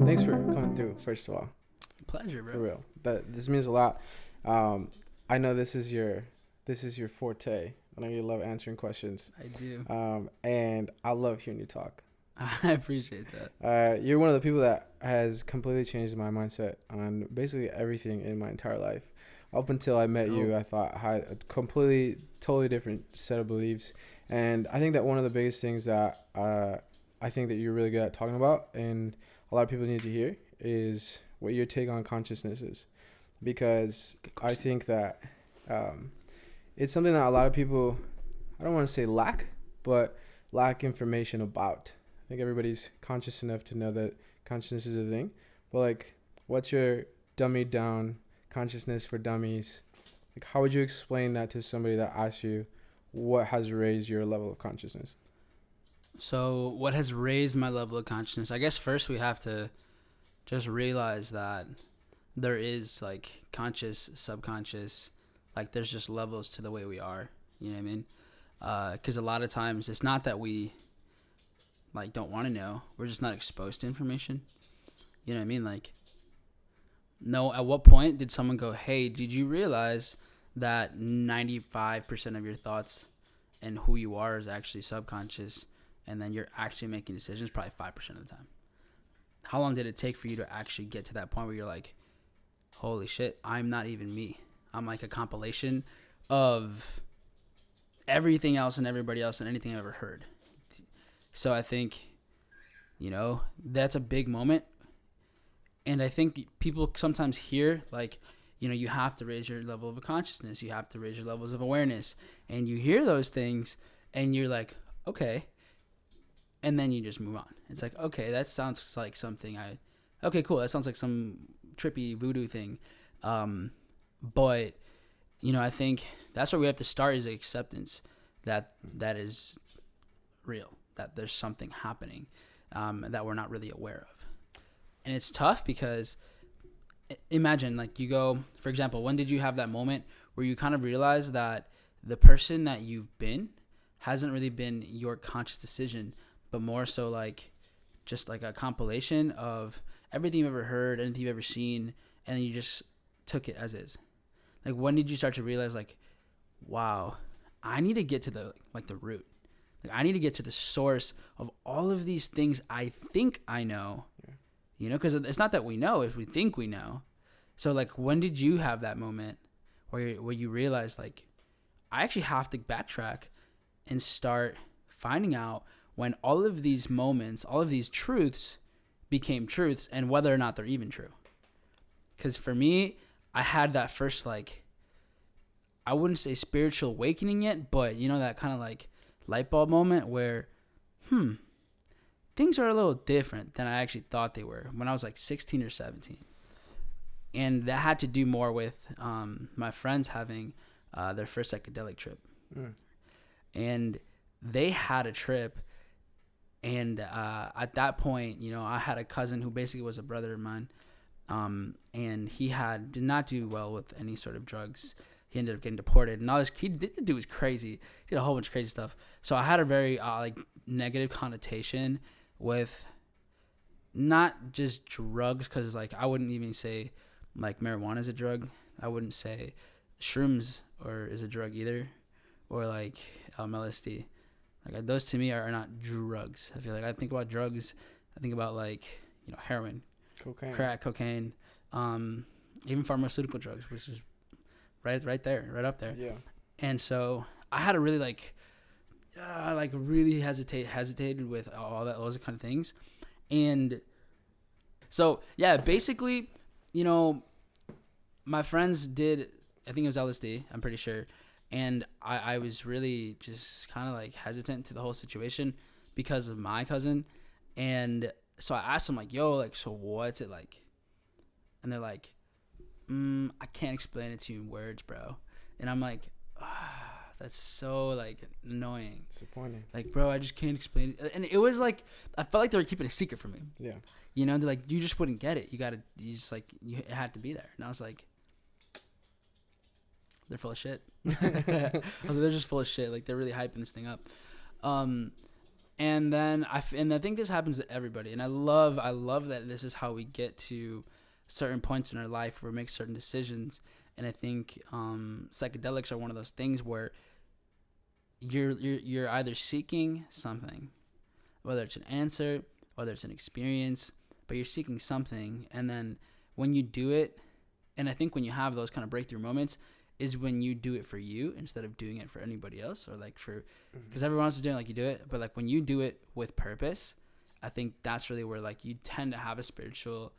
Thanks for coming through, first of all. Pleasure, bro. For real. This means a lot. I know this is your forte. I know you love answering questions. I do. And I love hearing you talk. I appreciate that. You're one of the people that has completely changed my mindset on basically everything in my entire life. Up until I met you, I thought I had a totally different set of beliefs. And I think that one of the biggest things that I think that you're really good at talking about, and a lot of people need to hear, is what your take on consciousness is. Because I think that it's something that a lot of people, I don't want to say lack, but lack information about. I think everybody's conscious enough to know that consciousness is a thing. But, like, what's your dummied down consciousness for dummies? Like, how would you explain that to somebody that asks you what has raised your level of consciousness? So what has raised my level of consciousness? I guess first we have to just realize that there is, like, conscious, subconscious, like, there's just levels to the way we are. You know what I mean? Because a lot of times it's not that we, like, don't want to know. We're just not exposed to information. You know what I mean? Like, no, at what point did someone go, hey, did you realize that 95% of your thoughts and who you are is actually subconscious, and then you're actually making decisions probably 5% of the time? How long did it take for you to actually get to that point where you're like, holy shit, I'm not even me. I'm like a compilation of everything else and everybody else and anything I've ever heard. So I think, you know, that's a big moment. And I think people sometimes hear, like, you know, you have to raise your level of consciousness. You have to raise your levels of awareness. And you hear those things and you're like, okay. And then you just move on. It's like, okay, that sounds like something okay, cool. That sounds like some trippy voodoo thing. But, you know, I think that's where we have to start, is acceptance that is real, that there's something happening that we're not really aware of. And it's tough because imagine, like, you go, for example, when did you have that moment where you kind of realize that the person that you've been hasn't really been your conscious decision, but more so like just like a compilation of everything you've ever heard, anything you've ever seen, and you just took it as is? Like, when did you start to realize, like, wow, I need to get to the root. Like, I need to get to the source of all of these things I think I know. Yeah. You know, because it's not that we know, it's we think we know. So, like, when did you have that moment where you realize, like, I actually have to backtrack and start finding out when all of these moments, all of these truths became truths, and whether or not they're even true? Because for me, I had that first, like, I wouldn't say spiritual awakening yet, but, you know, that kind of like light bulb moment where, things are a little different than I actually thought they were when I was like 16 or 17. And that had to do more with my friends having their first psychedelic trip. And they had a trip. And at that point, you know, I had a cousin who basically was a brother of mine. And he did not do well with any sort of drugs. He ended up getting deported, and all this. The dude was crazy. He did a whole bunch of crazy stuff. So I had a very like negative connotation with not just drugs, because like I wouldn't even say like marijuana is a drug. I wouldn't say shrooms is a drug either, or like LSD. Like, those to me are not drugs. I feel like I think about drugs, I think about, like, you know, heroin, crack, cocaine, even pharmaceutical drugs, which is right there, right up there. Yeah. And so I had to really really hesitated with all those kind of things. And so, yeah, basically, you know, my friends did, I think it was LSD, I'm pretty sure. And I was really just kind of like hesitant to the whole situation because of my cousin. And so I asked them, like, yo, like, so what's it like? And they're like, I can't explain it to you in words, bro. And I'm like, that's so, like, annoying. Disappointing. Like, bro, I just can't explain it. And it was like, I felt like they were keeping a secret from me. Yeah. You know, they're like, you just wouldn't get it. It had to be there. And I was like, they're full of shit. I was like, they're just full of shit. Like, they're really hyping this thing up. And then I think this happens to everybody. And I love that this is how we get to certain points in our life where we make certain decisions. And I think psychedelics are one of those things where you're either seeking something, whether it's an answer, whether it's an experience, but you're seeking something. And then when you do it, and I think when you have those kind of breakthrough moments is when you do it for you instead of doing it for anybody else, or like for, because everyone else is doing it, like you do it, but like when you do it with purpose, I think that's really where like you tend to have a spiritual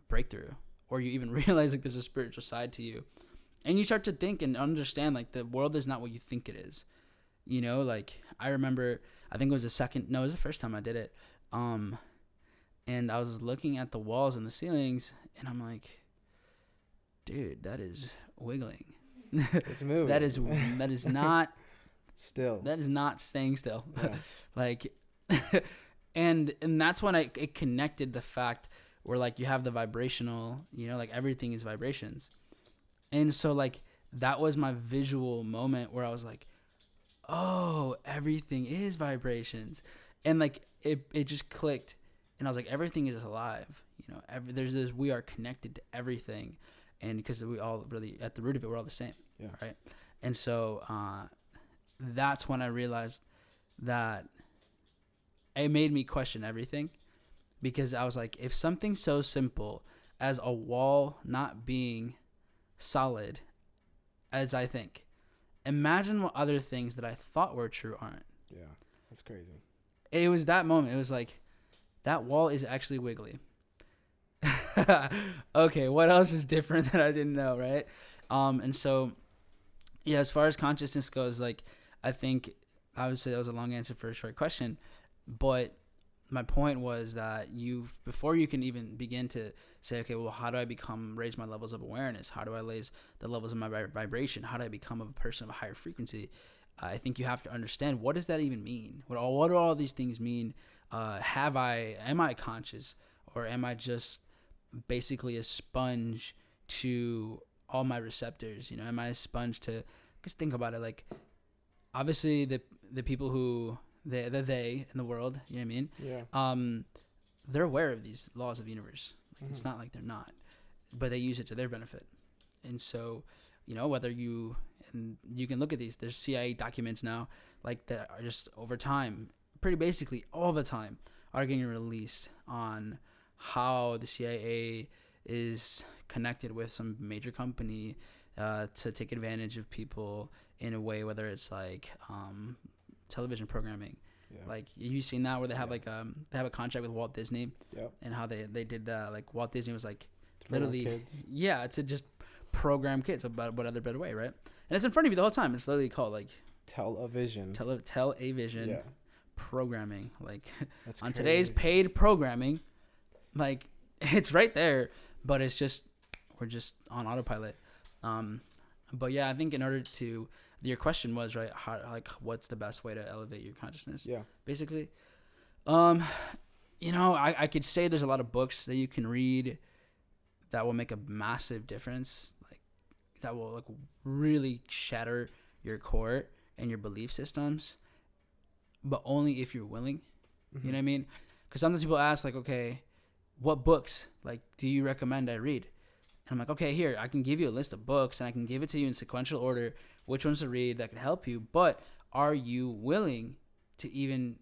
breakthrough, or you even realize like there's a spiritual side to you, and you start to think and understand like the world is not what you think it is. You know, like I remember, I think it was it was the first time I did it. And I was looking at the walls and the ceilings, and I'm like, dude, that is wiggling. It's moving. that is not still. That is not staying still. Yeah. Like, and that's when it connected the fact where like you have the vibrational, you know, like everything is vibrations. And so like that was my visual moment where I was like, oh, everything is vibrations. And like it just clicked, and I was like, everything is alive. You know, there's this, we are connected to everything. And because we all really, at the root of it, we're all the same. Yeah. Right. And so that's when I realized that it made me question everything, because I was like, if something so simple as a wall not being solid as I think, imagine what other things that I thought were true aren't. Yeah. That's crazy. It was that moment. It was like, that wall is actually wiggly. Okay, what else is different that I didn't know, right? And so, yeah, as far as consciousness goes, like, I think I would say that was a long answer for a short question, but my point was that before you can even begin to say, okay, well, how do I raise my levels of awareness? How do I raise the levels of my vibration? How do I become a person of a higher frequency? I think you have to understand, what does that even mean? What do all these things mean? Am I conscious, or am I just basically a sponge to all my receptors? You know, am I a sponge to, because think about it, like, obviously the people who they in the world, you know what I mean? Yeah. They're aware of these laws of the universe. Like, it's not like they're not, but they use it to their benefit. And so, you know, and you can look at these, there's CIA documents now, like, that are just over time, pretty basically all the time, are getting released on how the CIA is connected with some major company to take advantage of people in a way, whether it's like television programming. Yeah. Like, you've seen that where they have like they have a contract with Walt Disney. Yep. And how they did that. Like, Walt Disney was like literally to just program kids, but what other better way, right? And it's in front of you the whole time. It's literally called like television. Television. Yeah. Programming, like, that's on crazy. Today's paid programming, like, it's right there, but it's just, we're just on autopilot. But yeah, I think in order to, your question was, right, how, like, what's the best way to elevate your consciousness? Yeah, basically. You know, I could say there's a lot of books that you can read that will make a massive difference, like, that will like really shatter your core and your belief systems, but only if you're willing. You know what I mean? Because sometimes people ask, like, okay, what books, like, do you recommend I read? And I'm like, okay, here, I can give you a list of books, and I can give it to you in sequential order, which ones to read that can help you, but are you willing to even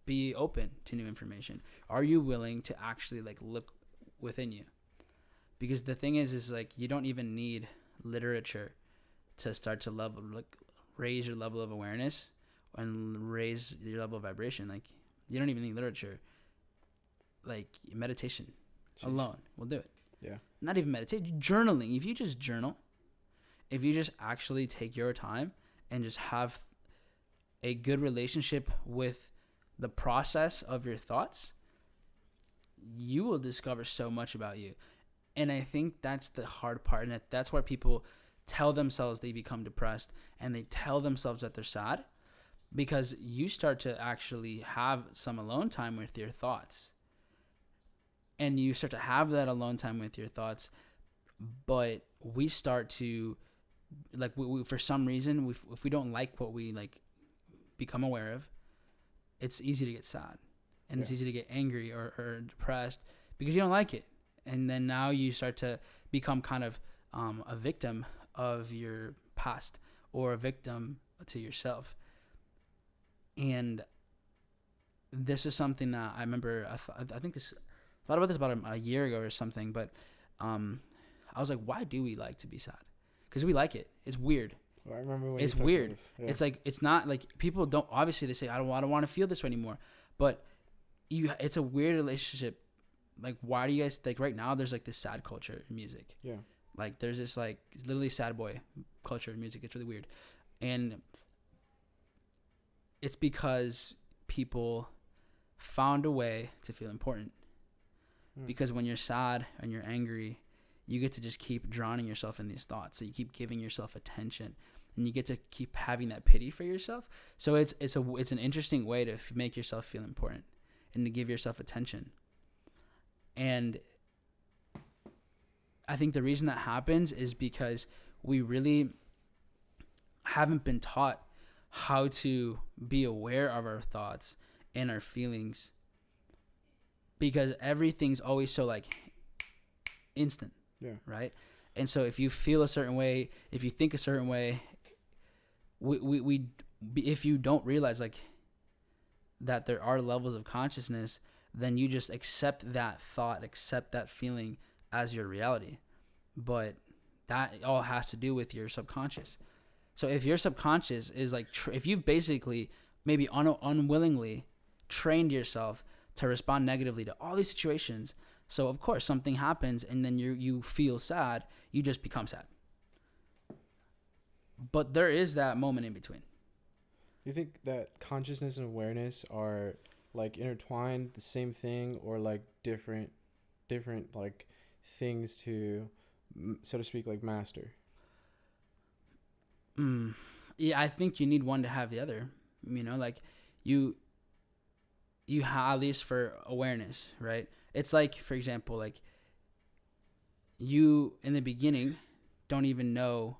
be open to new information? Are you willing to actually, like, look within you? Because the thing is like, you don't even need literature to start to raise your level of awareness and raise your level of vibration. Like, you don't even need literature. Like, meditation alone will do it. Yeah. Not even meditation, journaling. If you just journal, if you just actually take your time and just have a good relationship with the process of your thoughts, you will discover so much about you. And I think that's the hard part. And that's where people tell themselves they become depressed, and they tell themselves that they're sad, because you start to actually have some alone time with your thoughts. And you start to have that alone time with your thoughts, but we start to like we for some reason, if we don't like what we like become aware of, it's easy to get sad, and it's easy to get angry or depressed because you don't like it. And then now you start to become kind of a victim of your past or a victim to yourself. And this is something that I remember, I thought about this about a year ago or something, but I was like, why do we like to be sad? Because we like it. It's weird. Well, I remember when it's weird. Yeah. It's like, it's not like people don't, obviously they say, I don't want to feel this way anymore, but it's a weird relationship. Like, why do you guys, like right now there's like this sad culture in music. Yeah. Like there's this like literally sad boy culture in music. It's really weird. And it's because people found a way to feel important. Because when you're sad and you're angry, you get to just keep drowning yourself in these thoughts. So you keep giving yourself attention, and you get to keep having that pity for yourself. So it's an interesting way to make yourself feel important and to give yourself attention. And I think the reason that happens is because we really haven't been taught how to be aware of our thoughts and our feelings, because everything's always so like instant. Yeah. Right. And so if you feel a certain way, if you think a certain way, if you don't realize like that there are levels of consciousness, then you just accept that thought, accept that feeling as your reality. But that all has to do with your subconscious. So if your subconscious is like, if you've basically maybe unwillingly trained yourself to respond negatively to all these situations, so of course something happens and then you feel sad, you just become sad. But there is that moment in between. You think that consciousness and awareness are like intertwined, the same thing, or like different like things to, so to speak, like master? Yeah, I think you need one to have the other. You know, like you have, at least for awareness, right? It's like, for example, like you in the beginning don't even know,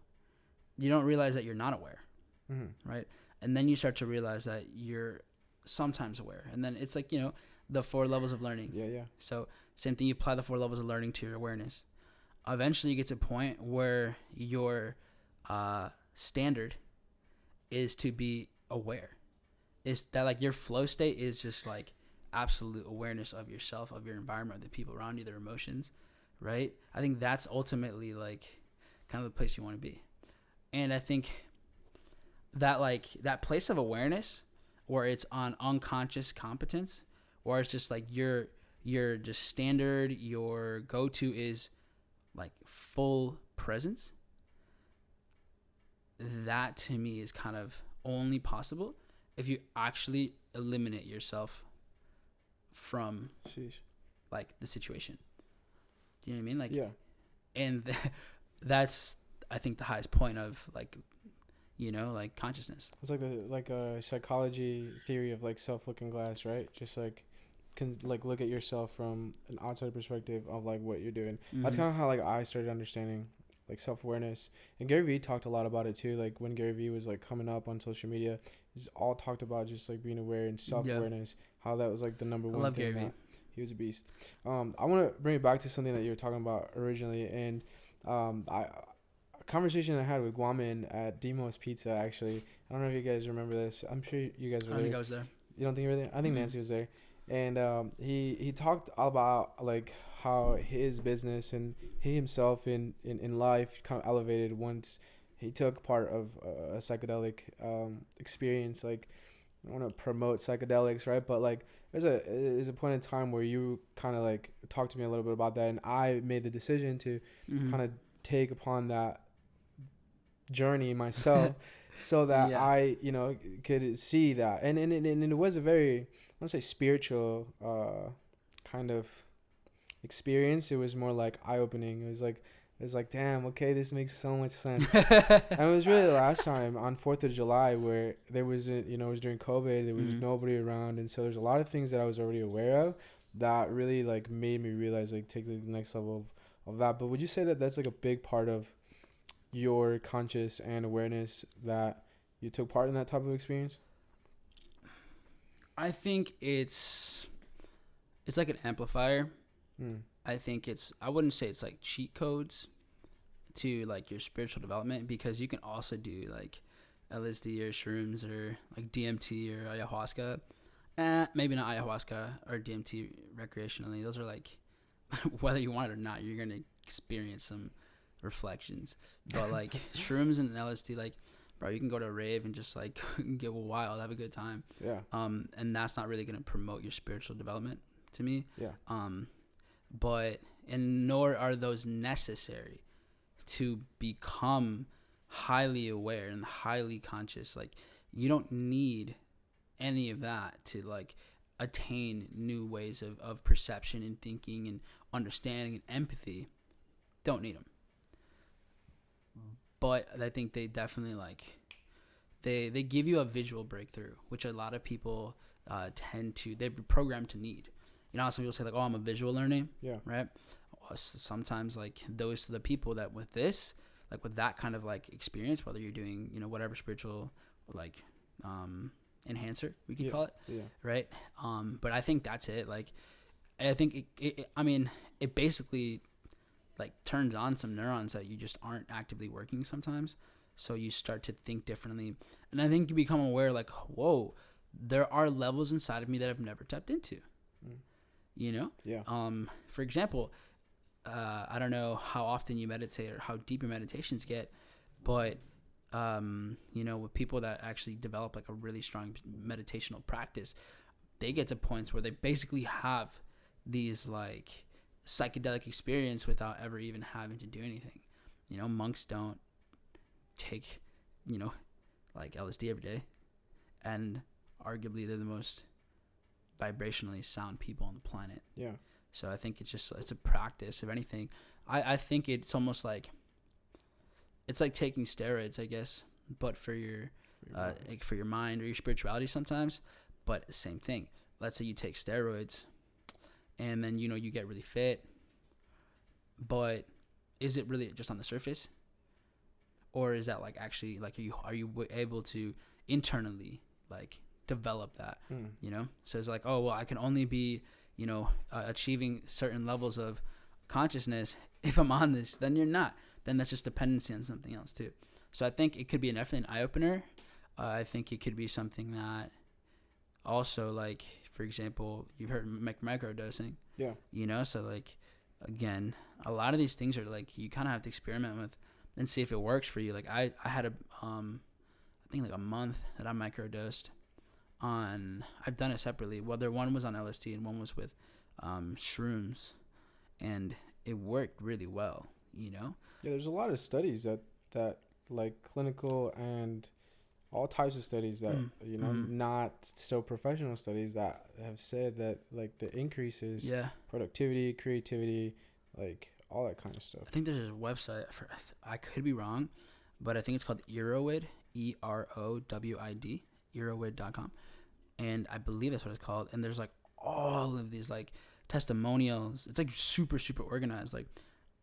you don't realize that you're not aware, right? And then you start to realize that you're sometimes aware. And then it's like, you know, the 4 levels of learning. Yeah. So same thing, you apply the 4 levels of learning to your awareness. Eventually you get to a point where your standard is to be aware. Is that like your flow state is just like absolute awareness of yourself, of your environment, of the people around you, their emotions, right? I think that's ultimately like kind of the place you want to be. And I think that like that place of awareness where it's on unconscious competence, or it's just like your just standard, your go-to is like full presence. That to me is kind of only possible if you actually eliminate yourself from like the situation. Do you know what I mean? Like, yeah. And that's, I think, the highest point of like, you know, like consciousness. It's like a psychology theory of like self-looking glass, right? Just like can like look at yourself from an outside perspective of like what you're doing. That's kind of how like I started understanding like self-awareness. And Gary Vee talked a lot about it too. Like when Gary Vee was like coming up on social media, he's all talked about just like being aware and self-awareness. How that was like the number one thing. Gary Vee. He was a beast. I want to bring it back to something that you were talking about originally, and a conversation I had with Guamin at Demos Pizza. Actually, I don't know if you guys remember this. I'm sure you guys were there. I don't think I was there. You don't think you were there? I think Nancy was there, and he talked about like how his business and he himself in life kind of elevated once he took part of a psychedelic experience. Like, I don't want to promote psychedelics, right? But like there's a point in time where you kind of like talked to me a little bit about that, and I made the decision to kind of take upon that journey myself so that I, you know, could see that. And it was a very, I want to say spiritual kind of experience. It was more like eye-opening. It was like, damn, okay, this makes so much sense. And it was really the last time on 4th of July where there was, it was during COVID, there was nobody around. And so there's a lot of things that I was already aware of that really like made me realize, like, take the next level of that. But would you say that that's like a big part of your conscious and awareness that you took part in that type of experience? I think it's like an amplifier. Mm. I think I wouldn't say it's like cheat codes to like your spiritual development, because you can also do like LSD or shrooms or like DMT or ayahuasca. Maybe not ayahuasca or DMT recreationally. Those are like, whether you want it or not, you're going to experience some reflections. But like shrooms and LSD, like, bro, you can go to a rave and just like get wild, have a good time. Yeah. And that's not really going to promote your spiritual development to me. Yeah. And nor are those necessary to become highly aware and highly conscious. Like, you don't need any of that to like attain new ways of perception and thinking and understanding and empathy. Don't need them. But I think they definitely like they give you a visual breakthrough, which a lot of people they're programmed to need. You know how some people say like, oh, I'm a visual learner. Yeah. Right. Sometimes like those are the people that with this, like with that kind of like experience, whether you're doing, you know, whatever spiritual like enhancer we could call it. Yeah. Right. But I think that's it. Like, I think it basically like turns on some neurons that you just aren't actively working sometimes. So you start to think differently. And I think you become aware like, whoa, there are levels inside of me that I've never tapped into. Mm. You know? Yeah. For example, I don't know how often you meditate or how deep your meditations get, but you know, with people that actually develop like a really strong meditational practice, they get to points where they basically have these like psychedelic experience without ever even having to do anything. You know, monks don't take, you know, like LSD every day, and arguably they're the most vibrationally sound people on the planet. Yeah. So I think it's a practice. If anything, I think it's almost like it's like taking steroids, I guess, but for your mind or your spirituality sometimes. But same thing. Let's say you take steroids, and then you know you get really fit, but is it really just on the surface, or is that like actually like are you able to internally like develop that? You know, so it's like, oh well, I can only be, you know, achieving certain levels of consciousness if I'm on this. Then you're not. Then that's just dependency on something else too. So I think it could be definitely an eye opener. I think it could be something that also, like, for example, you've heard microdosing. Yeah. You know, so like, again, a lot of these things are like you kind of have to experiment with and see if it works for you. Like I had I think like a month that I microdosed on. I've done it separately. Whether one was on LSD and one was with shrooms, and it worked really well. You know. Yeah, there's a lot of studies that like clinical and all types of studies that you know, not so professional studies that have said that like the increases productivity, creativity, like all that kind of stuff. I think there's a website for, I could be wrong, but I think it's called Erowid, EROWID, Erowid.com, and I believe that's what it's called. And there's like all of these like testimonials. It's like super organized, like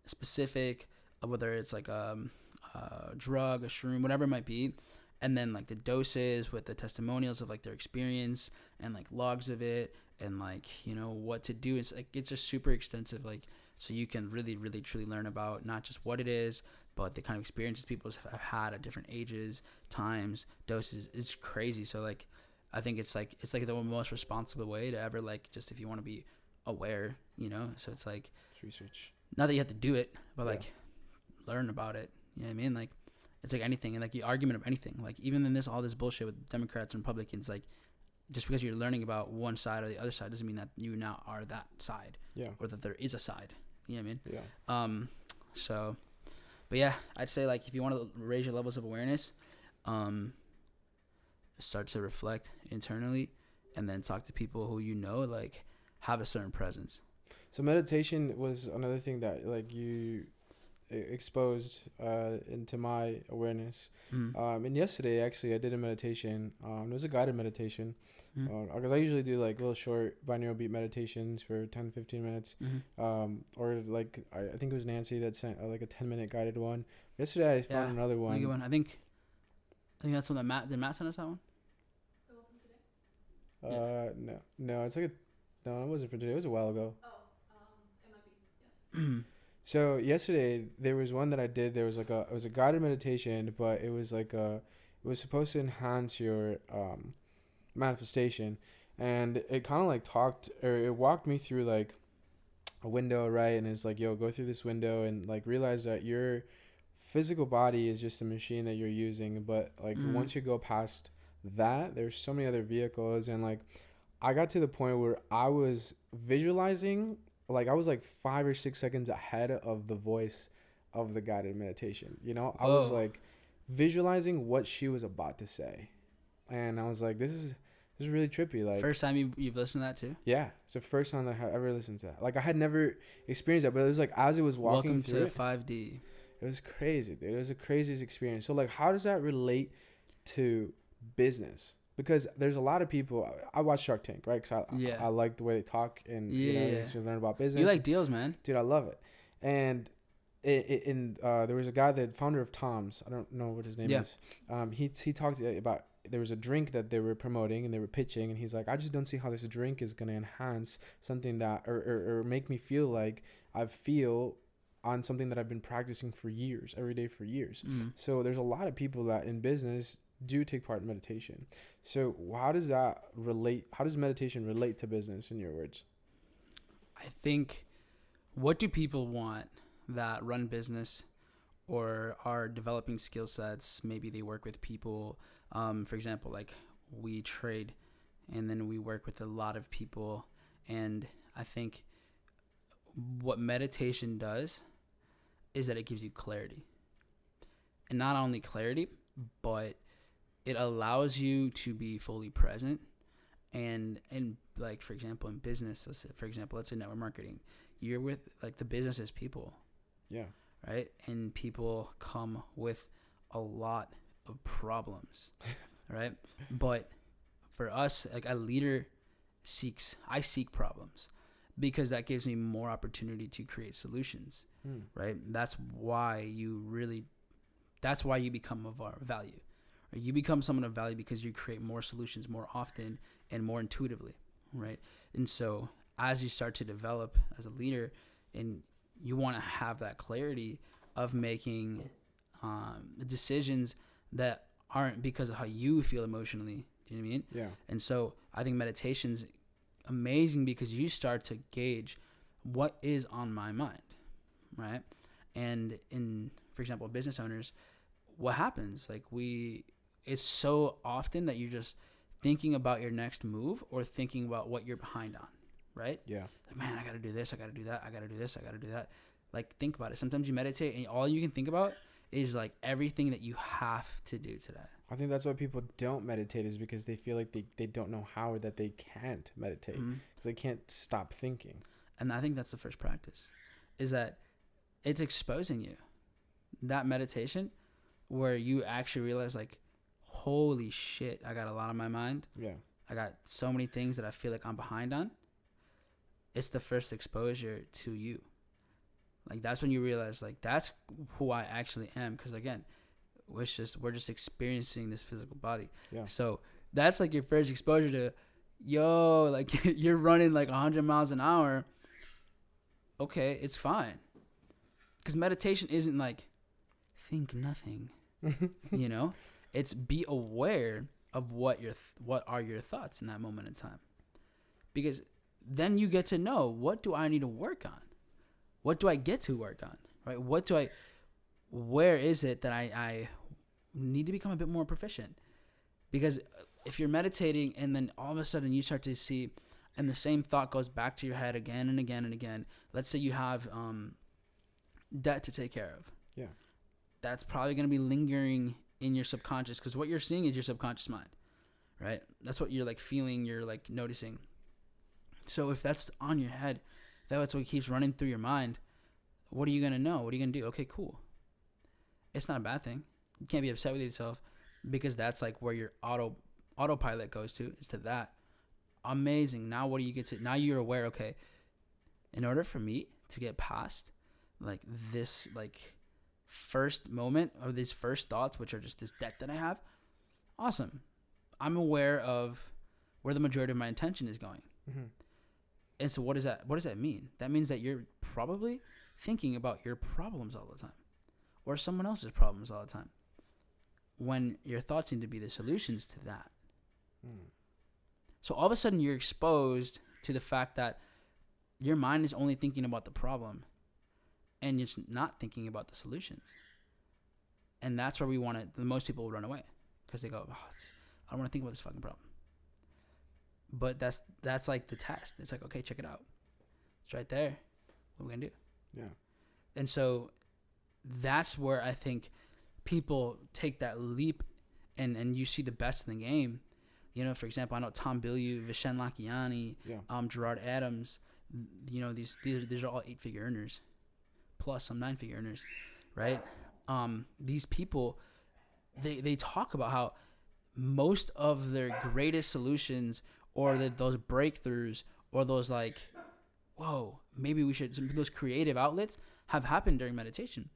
specific, whether it's like a drug, a shroom, whatever it might be. And then like the doses with the testimonials of like their experience and like logs of it and like, you know, what to do. It's like, it's just super extensive. Like, so you can really, really, truly learn about not just what it is, but the kind of experiences people have had at different ages, times, doses. It's crazy. So like, I think it's like the most responsible way to ever, like, just if you want to be aware, you know? So it's like, it's research. Not that you have to do it, but like learn about it. You know what I mean? Like, it's like anything, and like the argument of anything. Like even in all this bullshit with Democrats and Republicans, like just because you're learning about one side or the other side doesn't mean that you now are that side. Yeah. Or that there is a side. You know what I mean? Yeah. So, but yeah, I'd say like if you want to raise your levels of awareness, start to reflect internally, and then talk to people who you know like have a certain presence. So meditation was another thing that like exposed into my awareness. And yesterday, actually, I did a meditation. It was a guided meditation. Because I usually do like little short binaural beat meditations for 10, 15 minutes. Or like, I think it was Nancy that sent like a 10-minute guided one. Yesterday, I found another one. Good one. I think that's one that did Matt send us that one? No, it's like no, it wasn't for today. It was a while ago. It might be. Yes. So yesterday there was one that I did. There was like it was a guided meditation, but it was like it was supposed to enhance your manifestation, and it kind of like it walked me through like a window, right? And it's like, yo, go through this window and like realize that your physical body is just a machine that you're using, but like once you go past that, there's so many other vehicles. And like I got to the point where I was visualizing, like I was like 5 or 6 seconds ahead of the voice of the guided meditation, you know. I was like visualizing what she was about to say, and I was like, this is really trippy. Like, first time you've listened to that too? Yeah, it's the first time that I ever listened to that. Like I had never experienced that, but it was like as it was walking through to 5D. It was crazy, dude. It was the craziest experience. So like, how does that relate to business? Because there's a lot of people. I watch Shark Tank, right? Because I like the way they talk, and you learn about business. You like deals, man. Dude, I love it. And there was a guy, the founder of Tom's. I don't know what his name is. He talked about, there was a drink that they were promoting and they were pitching, and he's like, I just don't see how this drink is gonna enhance something that or make me feel like I feel on something that I've been practicing for years, every day for years. So there's a lot of people that in business do take part in meditation. So how does that relate? How does meditation relate to business, in your words? I think, what do people want that run business or are developing skill sets? Maybe they work with people. For example, like we trade and then we work with a lot of people. And I think what meditation does is that it gives you clarity. And not only clarity, but it allows you to be fully present. And like, for example, in business, let's say network marketing, you're with like the business is people. Yeah. Right. And people come with a lot of problems, right? But for us, like a leader I seek problems because that gives me more opportunity to create solutions, right? That's why you become of our value. You become someone of value because you create more solutions more often and more intuitively, right? And so as you start to develop as a leader, and you want to have that clarity of making decisions that aren't because of how you feel emotionally. Do you know what I mean? Yeah. And so I think meditation's amazing because you start to gauge what is on my mind, right? And for example, business owners, what happens? Like it's so often that you're just thinking about your next move or thinking about what you're behind on, right? Yeah. Like, man, I got to do this. I got to do that. I got to do this. I got to do that. Like, think about it. Sometimes you meditate and all you can think about is like everything that you have to do today. I think that's why people don't meditate, is because they feel like they don't know how, or that they can't meditate because they can't stop thinking. And I think that's the first practice, is that it's exposing you. That meditation where you actually realize like, holy shit, I got a lot on my mind. Yeah. I got so many things that I feel like I'm behind on. It's the first exposure to you. Like, that's when you realize, like, that's who I actually am. Because, again, we're just experiencing this physical body. Yeah. So that's, like, your first exposure to, yo, like, you're running, like, 100 miles an hour. Okay, it's fine. Because meditation isn't, like, think nothing, you know? It's be aware of what are your thoughts in that moment in time. Because then you get to know, what do I need to work on? What do I get to work on, right? Where is it that I need to become a bit more proficient? Because if you're meditating and then all of a sudden you start to see, and the same thought goes back to your head again and again and again. Let's say you have debt to take care of. Yeah. That's probably going to be lingering in your subconscious, because what you're seeing is your subconscious mind, right? That's what you're like feeling, you're like noticing. So if that's on your head, that's what keeps running through your mind, what are you gonna know? What are you gonna do? Okay, cool. It's not a bad thing. You can't be upset with yourself because that's like where your autopilot goes to. Is to that. Amazing. Now what do you get to? Now you're aware. Okay, in order for me to get past like this like first moment of these first thoughts, which are just this debt that I have, awesome. I'm aware of where the majority of my attention is going. Mm-hmm. And so what does that mean? That means that you're probably thinking about your problems all the time or someone else's problems all the time when your thoughts need to be the solutions to that. Mm. So all of a sudden you're exposed to the fact that your mind is only thinking about the problem and it's not thinking about the solutions. And that's where most people will run away because they go, I don't want to think about this fucking problem. But that's like the test. It's like, okay, check it out. It's right there. What are we going to do? Yeah. And so that's where I think people take that leap and you see the best in the game. You know, for example, I know Tom Bilyeu, Vishen Lakhiani, Gerard Adams, you know, these are all 8-figure earners, plus some 9-figure earners, right? These people, they talk about how most of their greatest solutions or those breakthroughs or those like, whoa, maybe we should, those creative outlets have happened during meditation.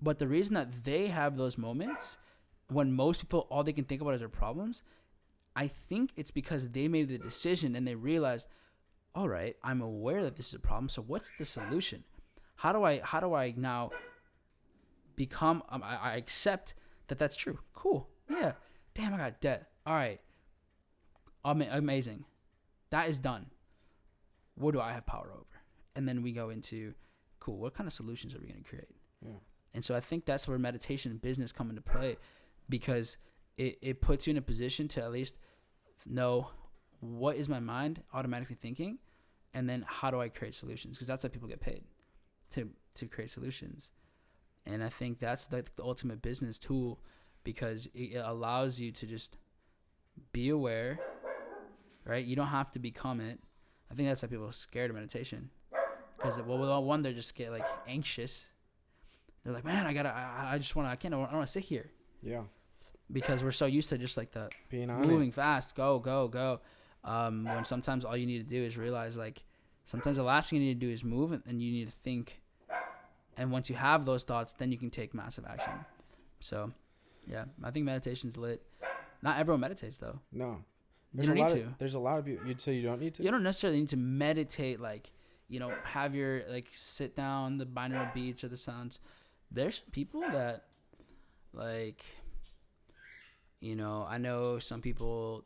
But the reason that they have those moments when most people, all they can think about is their problems, I think it's because they made the decision and they realized, all right, I'm aware that this is a problem. So what's the solution? How do I now become, I accept that that's true. Cool. Yeah. Damn, I got debt. All right. Amazing. That is done. What do I have power over? And then we go into, cool, what kind of solutions are we going to create? Yeah. And so I think that's where meditation and business come into play, because it puts you in a position to at least know what is my mind automatically thinking, and then how do I create solutions? Because that's how people get paid, to create solutions. And I think that's like the ultimate business tool, because it allows you to just be aware, right? You don't have to become it. I think that's why people are scared of meditation, because one, they're just get like anxious. They're like, man, I don't want to sit here. Yeah. Because we're so used to just like the being on moving it. fast, go. When sometimes all you need to do is realize, like, sometimes the last thing you need to do is move, and you need to think. And once you have those thoughts, then you can take massive action. So, yeah, I think meditation's lit. Not everyone meditates, though. No. You don't need to. There's a lot of people. You'd say you don't need to? You don't necessarily need to meditate, like, you know, have your, like, sit down, the binaural beats or the sounds. There's people that, like, you know, I know some people,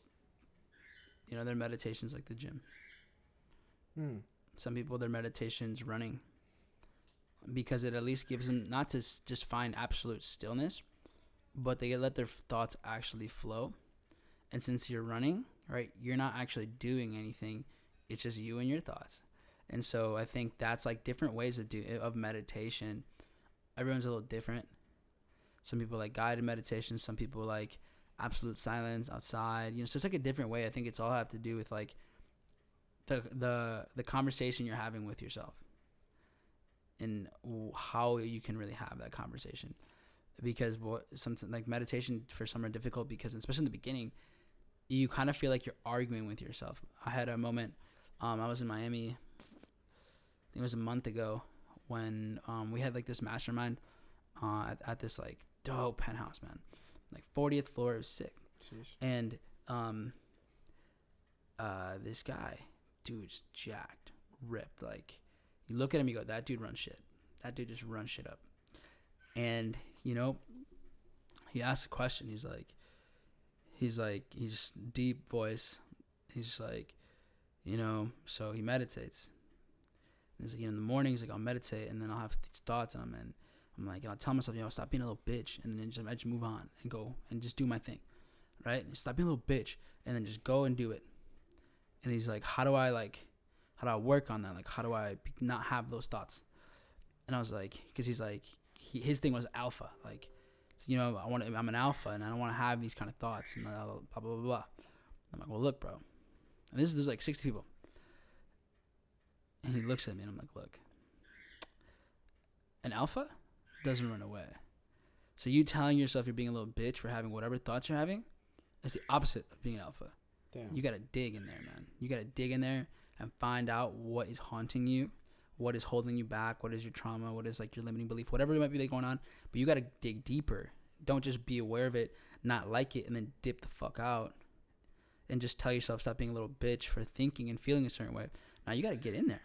you know, their meditation's like the gym. Some people, their meditation's running, because it at least gives them not to just find absolute stillness, but they let their thoughts actually flow. And since you're running, right, you're not actually doing anything. It's just you and your thoughts. And so I think that's like different ways of meditation. Everyone's a little different. Some people like guided meditation. Some people like absolute silence outside. You know, so it's like a different way. I think it's all have to do with like the conversation you're having with yourself, and how you can really have that conversation. Because something like meditation for some are difficult, because especially in the beginning, you kind of feel like you're arguing with yourself. I had a moment. I was in Miami. I think it was a month ago, when we had like this mastermind at this like dope penthouse, man, like 40th floor. It was sick. Jeez. And this guy, dude's jacked, ripped. Like, you look at him, you go, that dude runs shit. That dude just runs shit up. And you know, he asked a question. He's just deep voice. He's just like, you know, so he meditates. And he's like, you know, in the mornings, like, I'll meditate, and then I'll have these thoughts, and I'm like, and I'll tell myself, you know, stop being a little bitch, and then I just move on and go and just do my thing, right? Stop being a little bitch, and then just go and do it. And he's like, how do I work on that? Like, how do I not have those thoughts? And I was like, because he's like, his thing was alpha, like, you know, I'm an alpha, and I don't want to have these kind of thoughts, and blah blah blah blah. I'm like, well, look, bro, and there's like 60 people, and he looks at me, and I'm like, look, An alpha doesn't run away. So you telling yourself you're being a little bitch for having whatever thoughts you're having is the opposite of being an alpha. Damn. You got to dig in there, man. You got to dig in there and find out what is haunting you, what is holding you back, what is your trauma, what is like your limiting belief, whatever it might be like going on. But you got to dig deeper. Don't just be aware of it, not like it, and then dip the fuck out and just tell yourself stop being a little bitch for thinking and feeling a certain way. Now you got to get in there.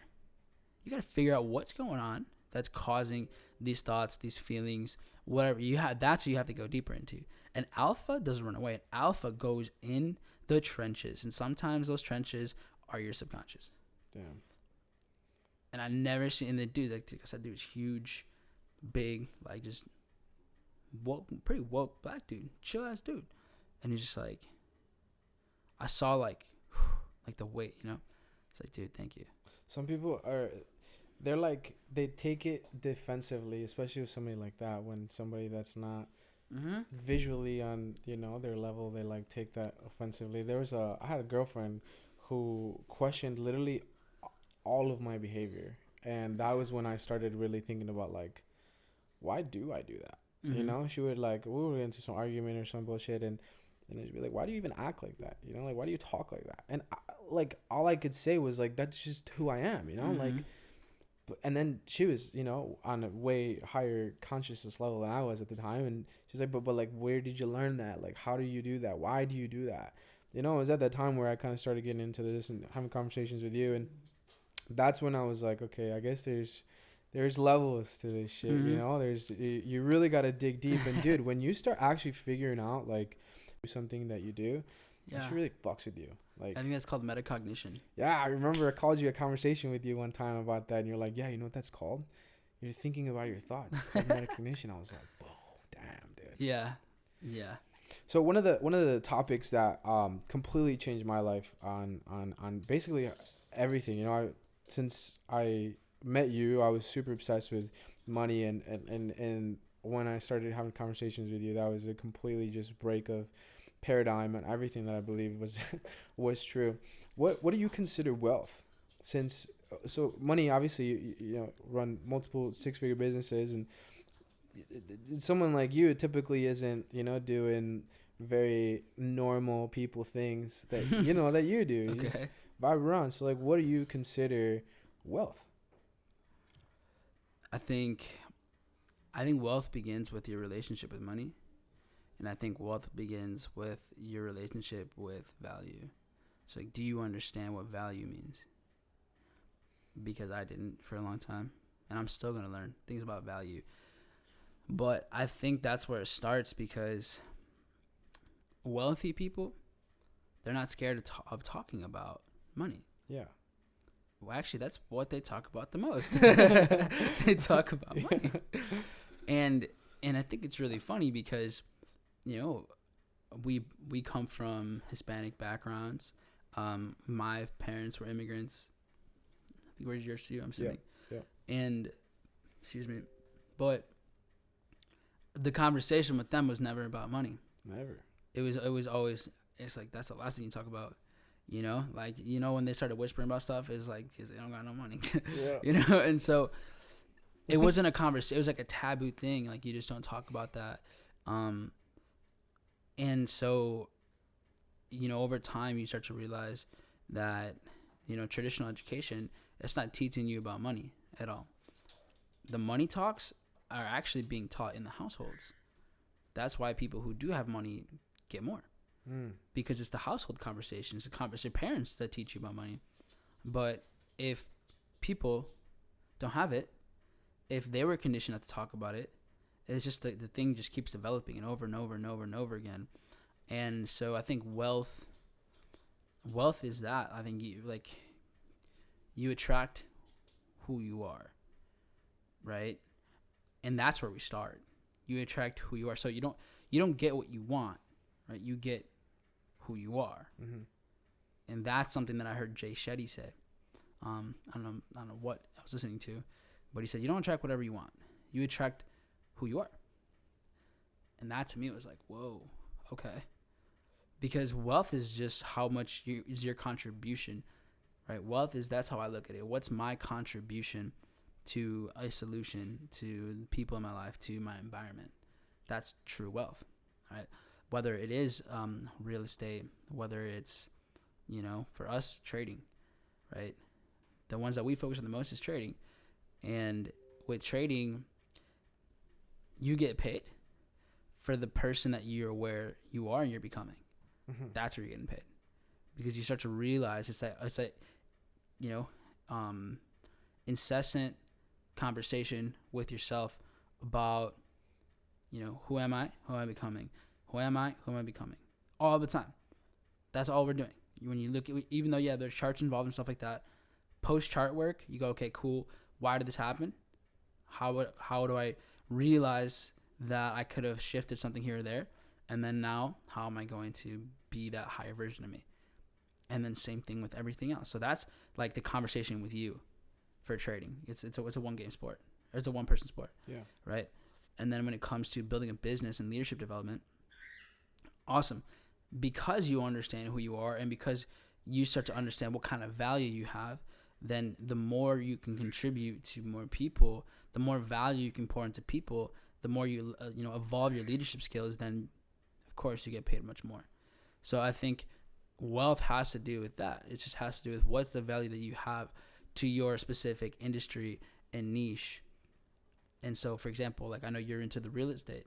You got to figure out what's going on that's causing these thoughts, these feelings, whatever you have. That's what you have to go deeper into. An alpha doesn't run away. An alpha goes in the trenches, and sometimes those trenches are your subconscious. Damn. And I never seen the dude, like I said, dude was huge, big, like just woke, pretty woke black dude, chill ass dude, and he's just like, I saw like the weight, you know. It's like, dude, thank you. Some people they're like, they take it defensively, especially with somebody like that. When somebody that's not visually on, you know, their level, they like take that offensively. I had a girlfriend who questioned literally all of my behavior, and that was when I started really thinking about like, why do I do that? You know, she would like, we would get into some argument or some bullshit, and she'd be like, why do you even act like that? You know, like, why do you talk like that? And like, all I could say was like, that's just who I am, you know, like. And then she was, you know, on a way higher consciousness level than I was at the time, and she's like, but like, where did you learn that? Like, how do you do that? Why do you do that? You know, it was at that time where I kind of started getting into this and having conversations with you, and that's when I was like, okay, I guess there's levels to this shit, you know. You really got to dig deep, and dude, when you start actually figuring out like something that you do, it really fucks with you. Like, I think that's called metacognition. Yeah, I remember I called you a conversation with you one time about that, and you're like, yeah, you know what that's called? You're thinking about your thoughts. It's called metacognition. I was like, whoa, damn, dude. Yeah. So one of the topics that completely changed my life on basically everything, you know, since I met you, I was super obsessed with money, and when I started having conversations with you, that was a completely just break of paradigm and everything that I believe was true. What do you consider wealth? Since so money, obviously you know, run multiple 6-figure businesses, and someone like you typically isn't, you know, doing very normal people things that you know that you do. You just vibe around. So like, what do you consider wealth? I think wealth begins with your relationship with money. And I think wealth begins with your relationship with value. So, like, do you understand what value means? Because I didn't for a long time. And I'm still going to learn things about value. But I think that's where it starts, because wealthy people, they're not scared of talking about money. Yeah. Well, actually, that's what they talk about the most. They talk about money. And I think it's really funny because, you know, we come from Hispanic backgrounds. My parents were immigrants. I think where's yours too? I'm assuming. Yeah. And excuse me, but the conversation with them was never about money. Never. It was always. It's like that's the last thing you talk about. You know, like, you know, when they started whispering about stuff, it's like, because they don't got no money. Yeah. You know, and so it wasn't a conversation. It was like a taboo thing. Like, you just don't talk about that. And so, you know, over time, you start to realize that, you know, traditional education, it's not teaching you about money at all. The money talks are actually being taught in the households. That's why people who do have money get more. Because it's the household conversations, it's your parents that teach you about money. But if people don't have it, if they were conditioned not to talk about it, it's just the thing just keeps developing and over and over and over and over again. And so I think wealth is that. I think you attract who you are, right? And that's where we start. You attract who you are. So you don't get what you want, right? You get who you are. And that's something that I heard Jay Shetty say. I don't know what I was listening to, but he said, you don't attract whatever you want. You attract who you are. And that to me was like, whoa, okay. Because wealth is just how much is your contribution, right? Wealth is, that's how I look at it. What's my contribution to a solution, to the people in my life, to my environment. That's true wealth, right? Whether it is real estate, whether it's, for us, trading, right? The ones that we focus on the most is trading. And with trading, you get paid for the person that you're where you are and you're becoming. Mm-hmm. That's where you're getting paid. Because you start to realize it's like incessant conversation with yourself about, who am I? Who am I becoming? Who am I? Who am I becoming? All the time. That's all we're doing. When you look at, even though, there's charts involved and stuff like that, post chart work, you go, okay, cool. Why did this happen? How do I realize that I could have shifted something here or there? And then now, how am I going to be that higher version of me? And then same thing with everything else. So that's like the conversation with you for trading. It's a one game sport. Or it's a one person sport. Yeah. Right. And then when it comes to building a business and leadership development, awesome. Because you understand who you are and because you start to understand what kind of value you have, then the more you can contribute to more people, the more value you can pour into people, the more you evolve your leadership skills, then of course you get paid much more. So I think wealth has to do with that. It just has to do with what's the value that you have to your specific industry and niche. And so, for example, like I know you're into the real estate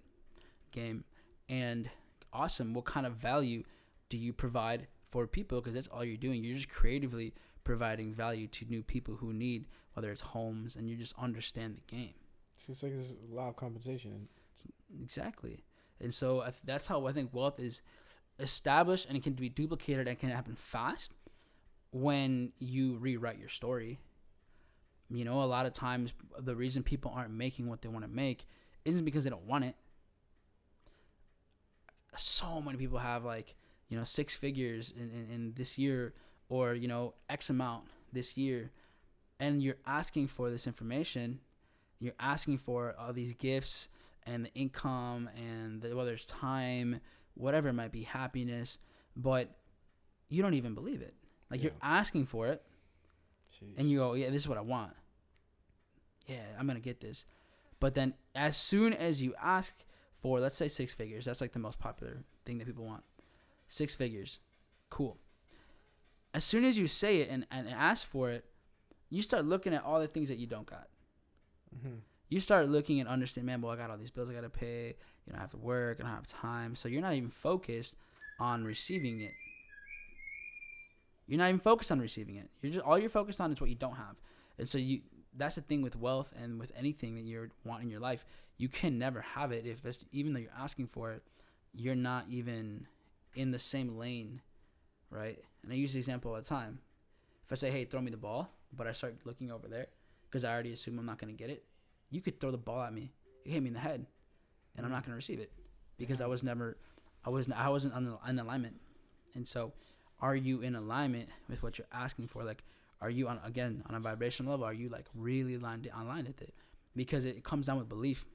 game, and awesome. What kind of value do you provide for people? Because that's all you're doing. You're just creatively providing value to new people who need, whether it's homes, and you just understand the game. It's like there's a lot of compensation. Exactly. And so that's how I think wealth is established, and it can be duplicated and can happen fast when you rewrite your story. A lot of times the reason people aren't making what they want to make isn't because they don't want it. So many people have 6 figures in this year, or X amount this year, and you're asking for this information, you're asking for all these gifts and the income and whether it's time, whatever it might be, happiness, but you don't even believe it. You're asking for it. Jeez. And you go, yeah, this is what I want. Yeah, I'm gonna get this. But then as soon as you ask for, let's say 6 figures, that's like the most popular thing that people want. 6 figures, cool. As soon as you say it and ask for it, you start looking at all the things that you don't got. Mm-hmm. You start looking and understand, man, well, I got all these bills I got to pay. I have to work. I don't have time. So you're not even focused on receiving it. You're not even focused on receiving it. All you're focused on is what you don't have. And so that's the thing with wealth and with anything that you want in your life. You can never have it even though you're asking for it, you're not even in the same lane, right? And I use the example all the time. If I say, hey, throw me the ball, but I start looking over there because I already assume I'm not going to get it, you could throw the ball at me. It hit me in the head, and I'm not going to receive it because I wasn't in alignment. And so are you in alignment with what you're asking for? Are you on a vibrational level? Are you really aligned with it? Because it comes down with belief.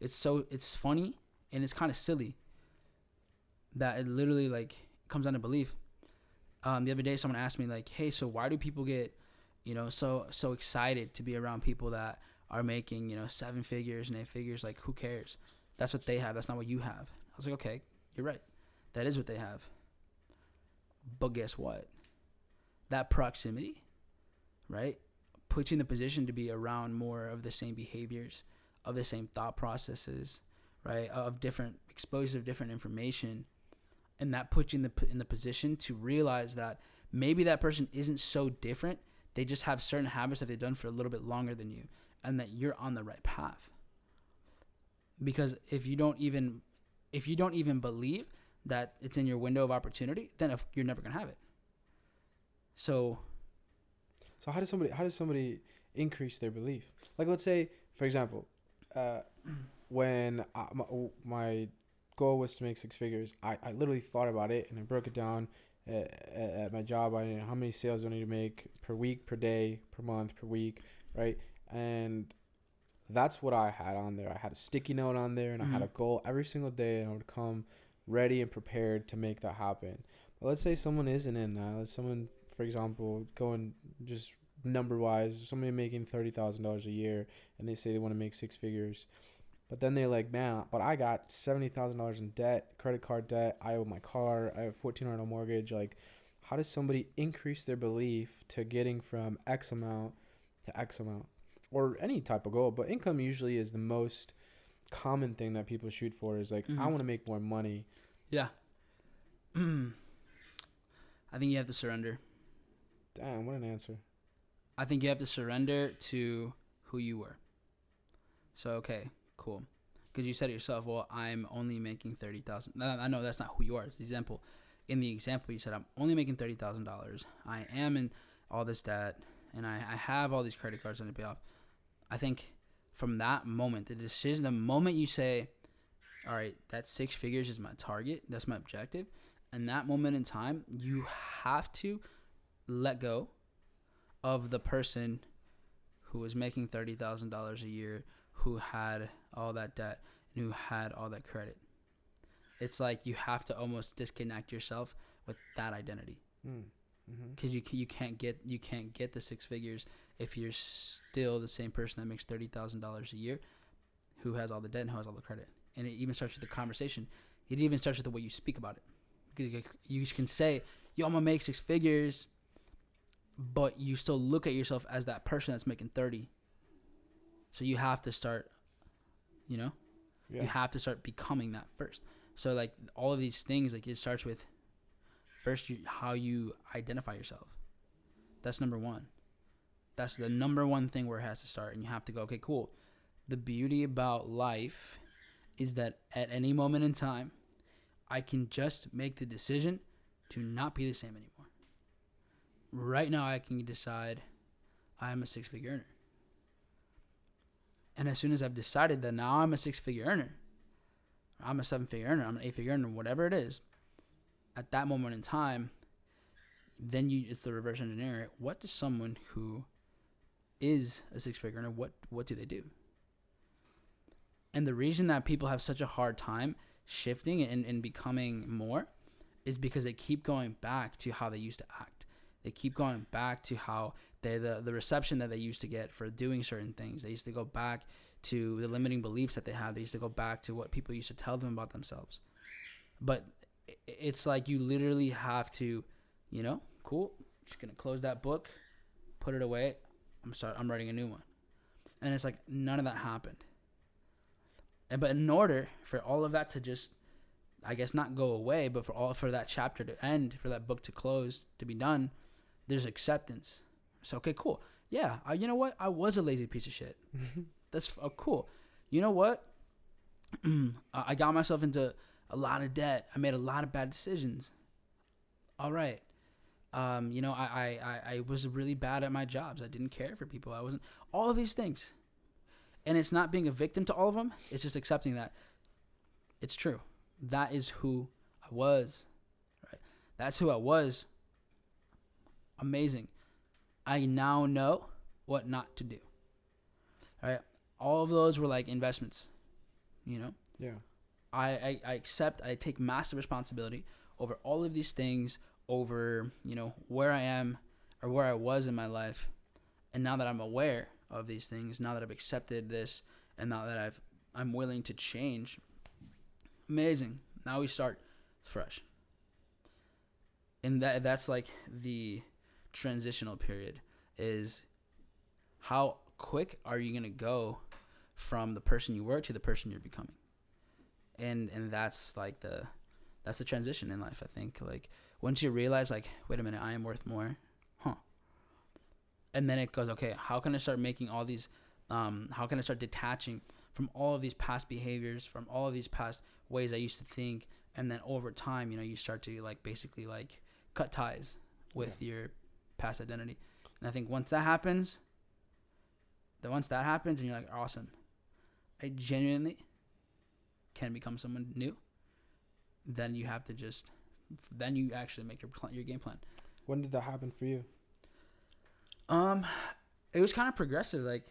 It's funny and it's kind of silly that it literally comes down to belief. The other day someone asked me hey, so why do people get so excited to be around people that are making 7 figures and 8 figures? Who cares? That's what they have. That's not what you have. I was like, okay, you're right. That is what they have. But guess what? That proximity, right, puts you in the position to be around more of the same behaviors, of the same thought processes, right, of different exposure of different information. And that puts you in the position to realize that maybe that person isn't so different. They just have certain habits that they've done for a little bit longer than you, and that you're on the right path. Because if you don't even believe that it's in your window of opportunity, then you're never gonna have it. So how does somebody increase their belief? Let's say, for example, when my goal was to make 6 figures, I literally thought about it and I broke it down at my job. I knew how many sales I need to make per week, per day, per month, per week, right? And that's what I had on there. I had a sticky note on there, and I had a goal every single day, and I would come ready and prepared to make that happen. But let's say someone isn't in that. Let's someone, for example, go and just number wise, somebody making $30,000 a year, and they say they want to make six figures, but then they're like, man, but I got $70,000 in debt, credit card debt. I owe my car. I have $1,400 mortgage. Like, how does somebody increase their belief to getting from X amount to X amount, or any type of goal? But income usually is the most common thing that people shoot for. Is like, I want to make more money. Yeah. I think you have to surrender. Damn, what an answer. I think you have to surrender to who you were. So, okay, cool. Because you said to yourself, well, I'm only making $30,000. I know that's not who you are. It's the example. In the example, you said, I'm only making $30,000. I am in all this debt, and I have all these credit cards to pay off. I think from that moment, the decision, the moment you say, all right, that six figures is my target, that's my objective, and that moment in time, you have to let go of the person who was making $30,000 a year, who had all that debt, and who had all that credit. It's like you have to almost disconnect yourself with that identity, because you can't get the six figures if you're still the same person that makes $30,000 a year, who has all the debt and who has all the credit. And it even starts with the conversation. It even starts with the way you speak about it, because you can say, "Yo, I'm gonna make six figures," but you still look at yourself as that person that's making 30. So you have to start, you have to start becoming that first. So like all of these things, like it starts with first how you identify yourself. That's number one. That's the number one thing where it has to start. And you have to go, okay, cool. The beauty about life is that at any moment in time, I can just make the decision to not be the same anymore. Right now, I can decide I'm a six-figure earner. And as soon as I've decided that now I'm a six-figure earner, I'm a seven-figure earner, I'm an eight-figure earner, whatever it is, at that moment in time, then it's the reverse engineering. What does someone who is a six-figure earner, what do they do? And the reason that people have such a hard time shifting and becoming more is because they keep going back to how they used to act. They keep going back to how the reception that they used to get for doing certain things. They used to go back to the limiting beliefs that they had. They used to go back to what people used to tell them about themselves. But it's like you literally have to, cool, just going to close that book, put it away. I'm writing a new one. And it's like none of that happened. But in order for all of that to just, I guess, not go away, but for that chapter to end, for that book to close, to be done, there's acceptance. So, okay, cool. Yeah, you know what? I was a lazy piece of shit. That's cool. You know what? I got myself into a lot of debt. I made a lot of bad decisions. All right. I was really bad at my jobs. I didn't care for people. I wasn't. All of these things. And it's not being a victim to all of them. It's just accepting that it's true. That is who I was. Right? That's who I was. Amazing. I now know what not to do. All right. All of those were like investments. Yeah. I accept. I take massive responsibility over all of these things. Over where I am or where I was in my life, and now that I'm aware of these things, now that I've accepted this, and now that I'm willing to change, amazing. Now we start fresh, and that's like the transitional period. Is how quick are you gonna go from the person you were to the person you're becoming, and that's like that's the transition in life. I think like once you realize like, wait a minute, I am worth more, and then it goes, okay, how can I start making all these, how can I start detaching from all of these past behaviors, from all of these past ways I used to think, and then over time, you start to like basically like cut ties with your past identity. And I think once that happens, and you're like, awesome, I genuinely can become someone new. Then you have to then you actually make your game plan. When did that happen for you? It was kind of progressive. Like,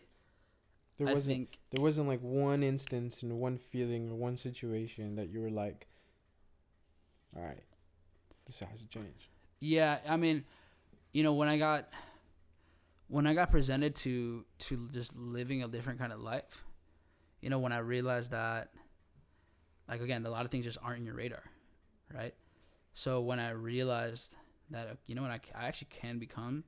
there wasn't like one instance and one feeling or one situation that you were like, all right, this has to change. Yeah, I mean, when I got when I got presented to just living a different kind of life, you know, when I realized that, like, again, a lot of things just aren't in your radar, right? So when I realized that, you know what, I actually can become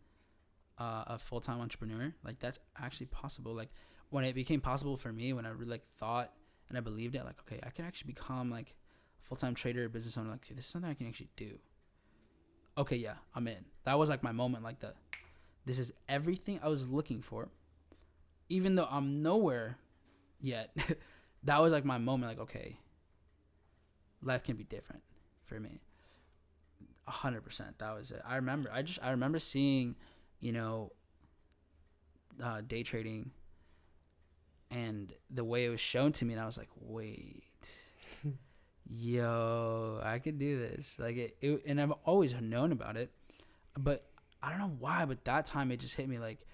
a full-time entrepreneur, like, that's actually possible. Like, when it became possible for me, when I really, like, thought and I believed it, like, okay, I can actually become, like, a full-time trader, business owner, like, this is something I can actually do. Okay, yeah, I'm in. That was, like, my moment, like, this is everything I was looking for. Even though I'm nowhere yet, that was, like, my moment, like, okay, life can be different for me. 100%. That was it. I remember seeing, you know, day trading and the way it was shown to me, and I was like, wait, yo, I could do this. Like, it, and I've always known about it, but I don't know why, but that time it just hit me, like,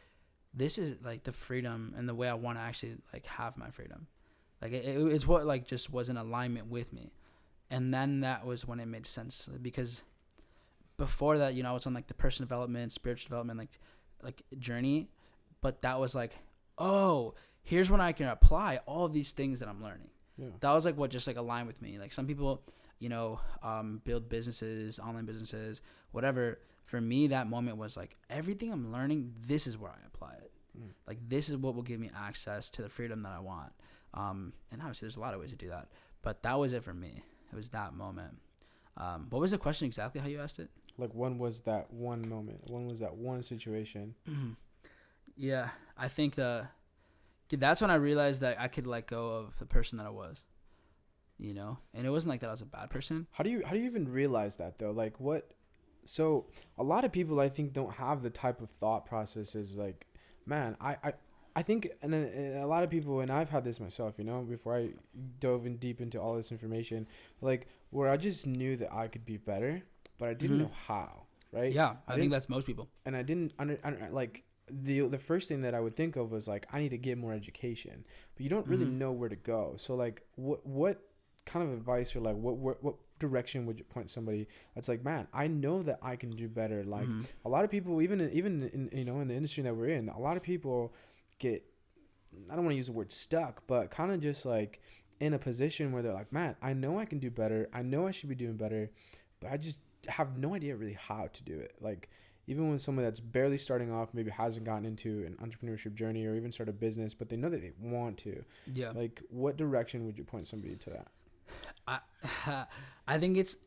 this is, like, the freedom and the way I want to actually, like, have my freedom. Like, it's what, like, just was in alignment with me. And then that was when it made sense, because before that, you know, I was on, like, the personal development, spiritual development, like journey, but that was like, oh, here's when I can apply all of these things that I'm learning. Yeah. That was, like, what just, like, aligned with me. Like, some people, you know, build businesses, online businesses, whatever. For me, that moment was like, everything I'm learning, this is where I apply it. Like, this is what will give me access to the freedom that I want. And obviously there's a lot of ways to do that, but that was it for me. It was that moment. What was the question exactly, how you asked it? Like, when was that one moment? When was that one situation? Yeah, I think that's when I realized that I could let go of the person that I was, you know? And it wasn't like that I was a bad person. How do you even realize that, though? Like, what? So a lot of people, I think, don't have the type of thought processes. Like, man, I think, and a lot of people, and I've had this myself, you know, before I dove in deep into all this information, like, where I just knew that I could be better, but I didn't know how, right? Yeah, I think that's most people. And I didn't like, the first thing that I would think of was, like, I need to get more education, but you don't really know where to go. So, like, what kind of advice, or, like, what direction would you point somebody that's like, man, I know that I can do better? Like, a lot of people, even in you know, in the industry that we're in, a lot of people get, I don't want to use the word stuck, but kind of just, like, in a position where they're like, man, I know I can do better, I know I should be doing better, but I just have no idea really how to do it. Like, even when someone that's barely starting off, maybe hasn't gotten into an entrepreneurship journey or even start a business, but they know that they want to, like, what direction would you point somebody to that? I think it's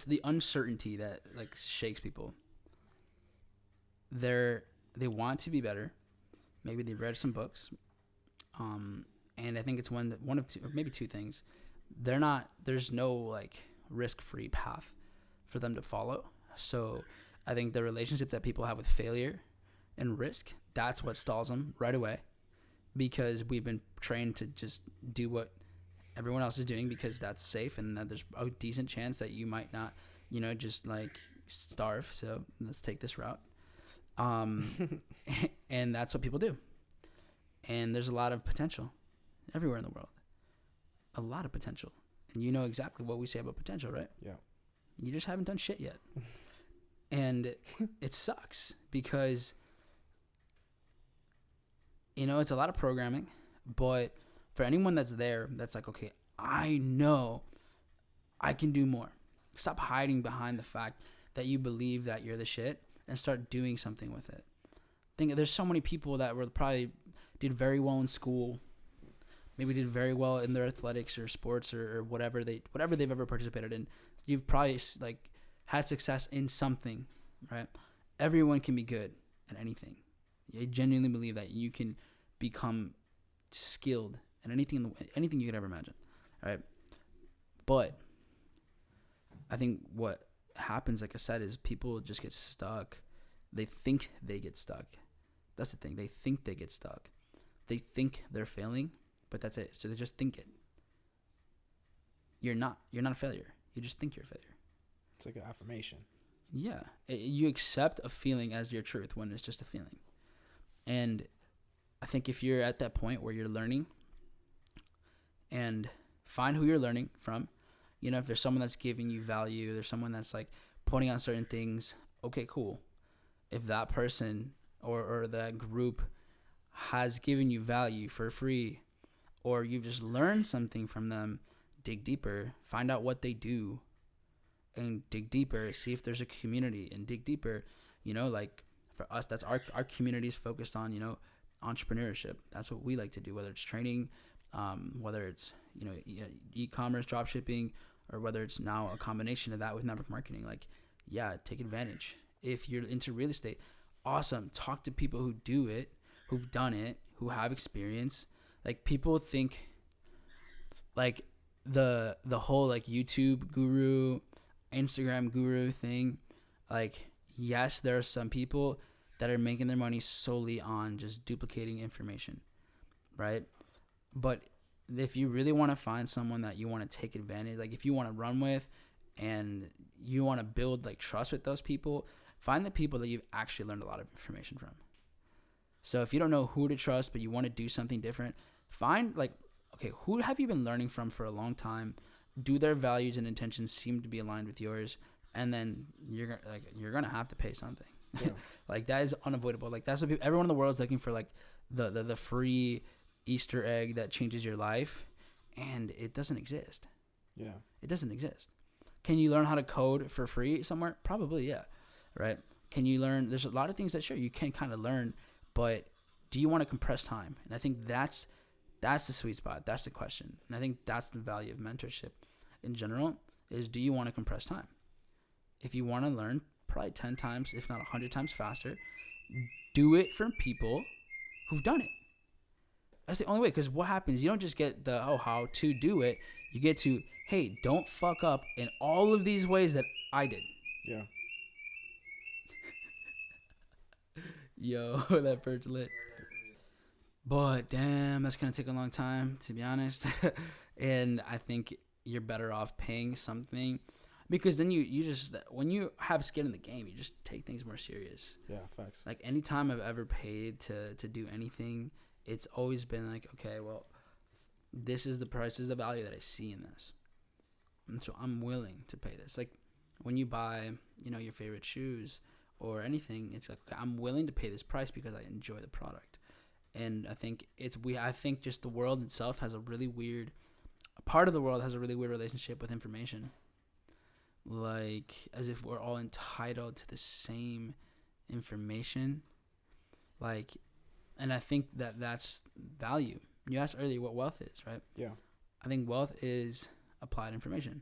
the uncertainty that, like, shakes people. They want to be better. Maybe they've read some books, and I think it's one of two, or maybe two things. There's no, like, risk-free path for them to follow. So I think the relationship that people have with failure and risk, that's what stalls them right away, because we've been trained to just do what everyone else is doing because that's safe, and that there's a decent chance that you might not, you know, just, like, starve. So let's take this route. And that's what people do. And there's a lot of potential everywhere in the world. A lot of potential. And you know exactly what we say about potential, right? Yeah. You just haven't done shit yet. And it sucks because, you know, it's a lot of programming, but for anyone that's there, that's like, okay, I know I can do more. Stop hiding behind the fact that you believe that you're the shit and start doing something with it. Think there's so many people that were probably did very well in school, maybe did very well in their athletics or sports or whatever they've ever participated in. You've probably, like, had success in something, right? Everyone can be good at anything. I genuinely believe that you can become skilled at anything you could ever imagine, right? But I think what happens, like I said, is people just get stuck. They think they get stuck. That's the thing. They think they get stuck. They think they're failing, but that's it. So they just think it. You're not a failure. You just think you're a failure. It's like an affirmation. Yeah. You accept a feeling as your truth when it's just a feeling. And I think if you're at that point where you're learning, and find who you're learning from, you know, if there's someone that's giving you value, there's someone that's, like, pointing out certain things, okay, cool. If that person or that group has given you value for free, or you've just learned something from them, dig deeper, find out what they do, and dig deeper, see if there's a community, and dig deeper. Like for us, that's our community is focused on, entrepreneurship. That's what we like to do, whether it's training, whether it's, e-commerce, drop shipping, or whether it's now a combination of that with network marketing. Like, yeah, take advantage. If you're into real estate, awesome. Talk to people who do it, who've done it, who have experience. Like, people think like the whole like YouTube guru, Instagram guru thing. Like, yes, there are some people that are making their money solely on just duplicating information, right? But if you really want to find someone that you want to take advantage, like if you want to run with and you want to build like trust with those people, find the people that you've actually learned a lot of information from. So if you don't know who to trust, but you want to do something different, find like, okay, who have you been learning from for a long time? Do their values and intentions seem to be aligned with yours? And then you're gonna have to pay something. Yeah. Like, that is unavoidable. Like, that's what everyone in the world is looking for, like the free Easter egg that changes your life, and it doesn't exist. Yeah, it doesn't exist. Can you learn how to code for free somewhere? Probably, yeah. Right? Can you learn? There's a lot of things that sure you can kind of learn, but do you want to compress time? And I think that's the sweet spot. That's the question. And I think that's the value of mentorship in general, is do you want to compress time? If you want to learn probably 10 times, if not 100 times faster, do it from people who've done it. That's the only way, because what happens, you don't just get the, how to do it. You get to, hey, don't fuck up in all of these ways that I did. Yeah. Yo, that bird's lit. But damn, that's going to take a long time, to be honest. And I think you're better off paying something, because then you just, when you have skin in the game, you just take things more serious. Yeah, facts. Like, anytime I've ever paid to do anything, it's always been like, okay, well, this is the price, this is the value that I see in this. And so I'm willing to pay this. Like, when you buy, your favorite shoes or anything, it's like, okay, I'm willing to pay this price because I enjoy the product. And I think I think just the world itself has a part of the world has a really weird relationship with information. Like, as if we're all entitled to the same information. Like, and I think that's value. You asked earlier what wealth is, right? Yeah. I think wealth is applied information.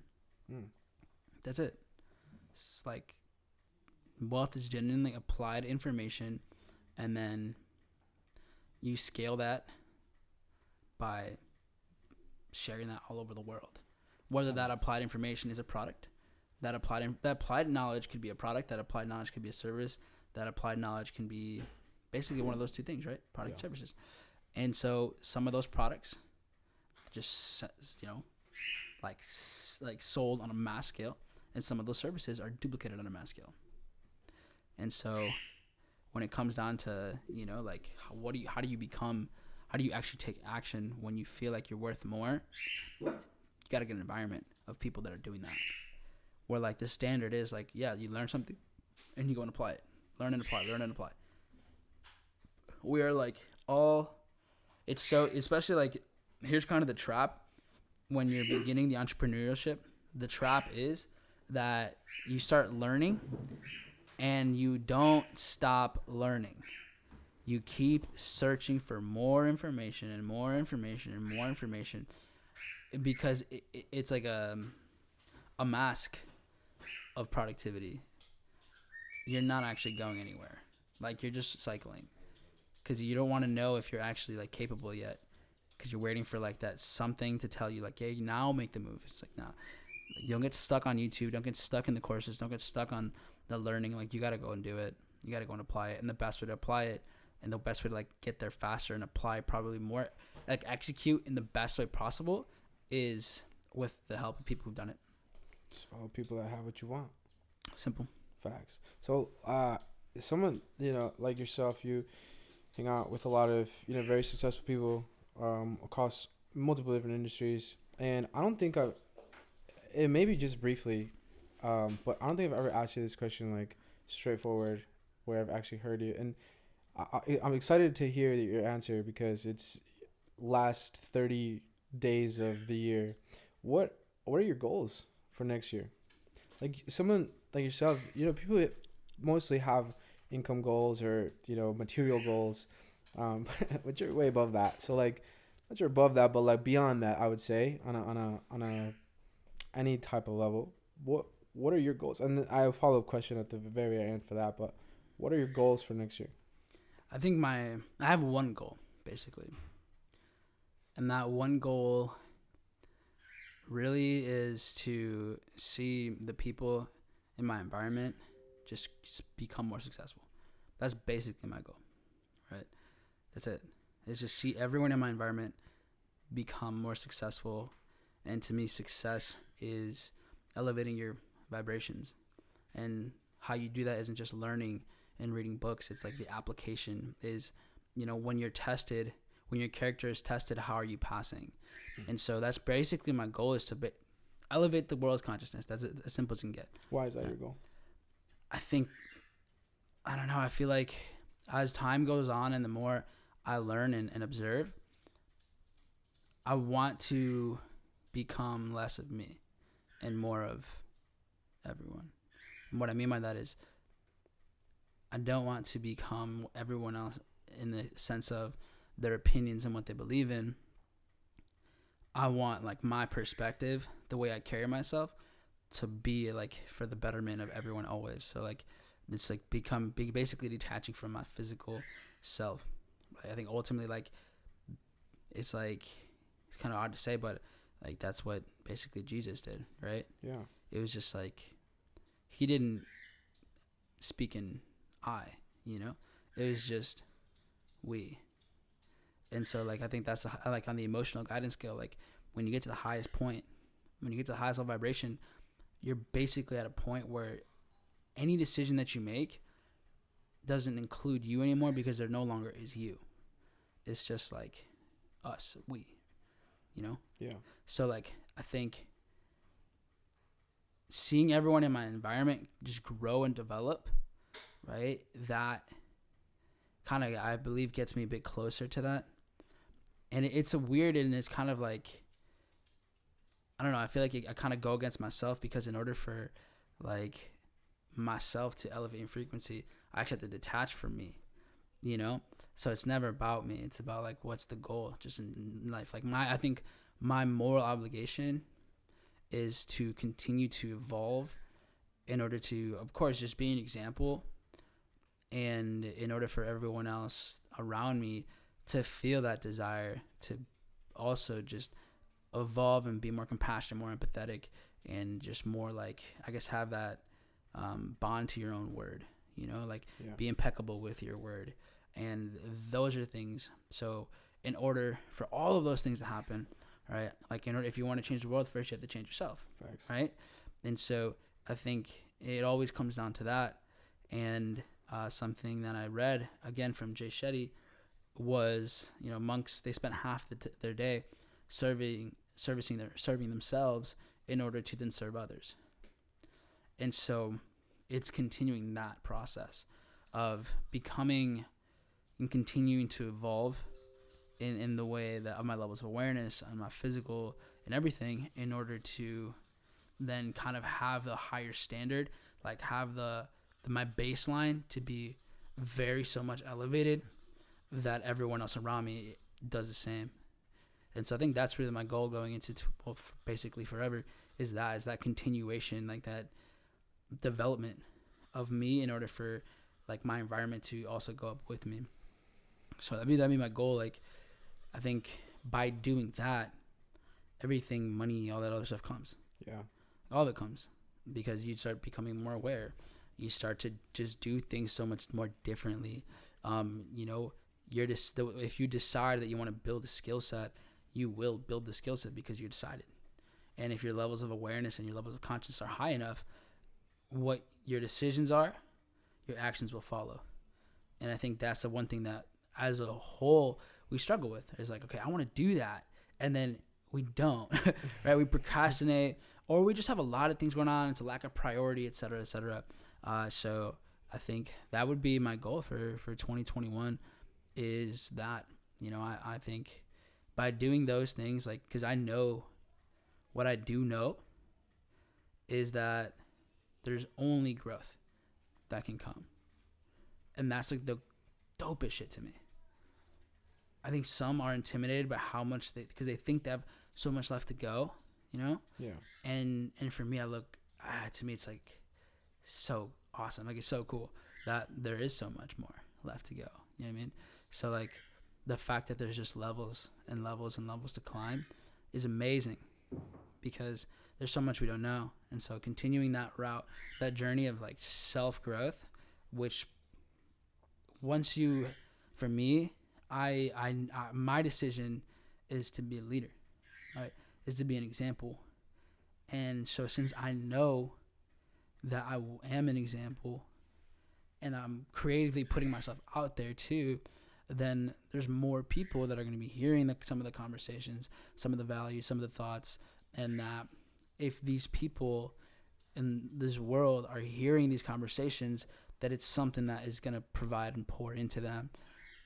That's it. It's like, wealth is genuinely applied information, and then you scale that by sharing that all over the world. Whether that applied information is a product, that applied knowledge could be a product, that applied knowledge could be a service, that applied knowledge can be basically one of those two things, right? Product, yeah. Services. And so some of those products just, like sold on a mass scale, and some of those services are duplicated on a mass scale. And so when it comes down to, like, how do you actually take action when you feel like you're worth more? You got to get an environment of people that are doing that, where like the standard is like, yeah, you learn something and you go and apply it. Learn and apply. We are like it's so, especially like, here's kind of the trap when you're beginning the entrepreneurship. The trap is that you start learning and you don't stop learning. You keep searching for more information and more information and more information, because it's like a mask of productivity. You're not actually going anywhere. Like, you're just cycling, because you don't want to know if you're actually like capable yet, because you're waiting for like that something to tell you like, hey, now make the move. It's like, nah. You don't get stuck on YouTube. Don't get stuck in the courses. Don't get stuck on the learning. Like, you got to go and do it. You got to go and apply it. And the best way to apply it, and the best way to like get there faster and apply probably more, like execute in the best way possible, is with the help of people who've done it. Just follow people that have what you want. Simple. Facts. So, someone, like yourself, you hang out with a lot of, very successful people across multiple different industries. And I don't think it may be just briefly, but I don't think I've ever asked you this question like straightforward, where I've actually heard you. And I'm excited to hear your answer because it's last 30 days of the year. What are your goals for next year? Like someone like yourself, people mostly have income goals or material goals, but you're way above that. So like, not you're above that, but like beyond that, I would say on a any type of level. What are your goals? And I have a follow up question at the very end for that. But what are your goals for next year? I think I have one goal basically, and that one goal really is to see the people in my environment just become more successful. That's basically my goal, right? That's it. It's just see everyone in my environment become more successful. And to me, success is elevating your vibrations. And how you do that isn't just learning and reading books. It's like the application is, when you're tested, when your character is tested, how are you passing? And so that's basically my goal, is to elevate the world's consciousness. That's as simple as it can get. Why is that your goal? I don't know. I feel like as time goes on and the more I learn and observe, I want to become less of me and more of everyone. And what I mean by that is I don't want to become everyone else in the sense of their opinions and what they believe in. I want like my perspective, the way I carry myself, to be like for the betterment of everyone always. So like it's like basically detaching from my physical self. I think ultimately like it's kind of odd to say, but like that's what basically Jesus did, right? Yeah. It was just like he didn't speak in I, it was just we. And so like I think that's like on the emotional guidance scale, like when you get to the highest point, when you get to the highest level vibration, you're basically at a point where any decision that you make doesn't include you anymore, because there no longer is you. It's just like us, we, Yeah. So like I think seeing everyone in my environment just grow and develop, right, that kind of I believe gets me a bit closer to that. And it's a weird, and it's kind of like, I don't know, I feel like I kind of go against myself, because in order for like myself to elevate in frequency, I actually have to detach from me, so it's never about me. It's about like, what's the goal just in life? Like I think my moral obligation is to continue to evolve in order to, of course, just be an example, and in order for everyone else around me to feel that desire to also just evolve and be more compassionate, more empathetic, and just more like, I guess, have that bond to your own word, be impeccable with your word. And those are things. So in order for all of those things to happen, right, like if you want to change the world, first you have to change yourself. Thanks. Right? And so I think it always comes down to that. And something that I read again from Jay Shetty was, monks, they spent half their day serving themselves in order to then serve others. And so it's continuing that process of becoming and continuing to evolve in the way that of my levels of awareness and my physical and everything, in order to then kind of have the higher standard, like have my baseline to be very so much elevated that everyone else around me does the same. And so I think that's really my goal going into basically forever, is that continuation, like that development of me, in order for like my environment to also go up with me. So that'd be my goal. Like I think by doing that, everything, money, all that other stuff comes. Yeah. All of it comes, because you start becoming more aware. You start to just do things so much more differently. You're just, if you decide that you want to build a skill set, you will build the skill set because you decided. And if your levels of awareness and your levels of consciousness are high enough, what your decisions are, your actions will follow. And I think that's the one thing that as a whole we struggle with, is like, okay, I want to do that, and then we don't. Right? We procrastinate, or we just have a lot of things going on. It's a lack of priority, et cetera, et cetera. So I think that would be my goal for 2021, is that, I think by doing those things, like, because I know what I do know is that there's only growth that can come. And that's like the dopest shit to me. I think some are intimidated by how much because they think they have so much left to go, Yeah. And for me, to me, it's like so awesome. Like, it's so cool that there is so much more left to go. You know what I mean? So like the fact that there's just levels and levels and levels to climb is amazing, because there's so much we don't know. And so continuing that route, that journey of like self-growth, which for me, I my decision is to be a leader, right? Is to be an example. And so since I know that I am an example, and I'm creatively putting myself out there too, then there's more people that are going to be hearing some of the conversations, some of the values, some of the thoughts. And that if these people in this world are hearing these conversations, that it's something that is going to provide and pour into them,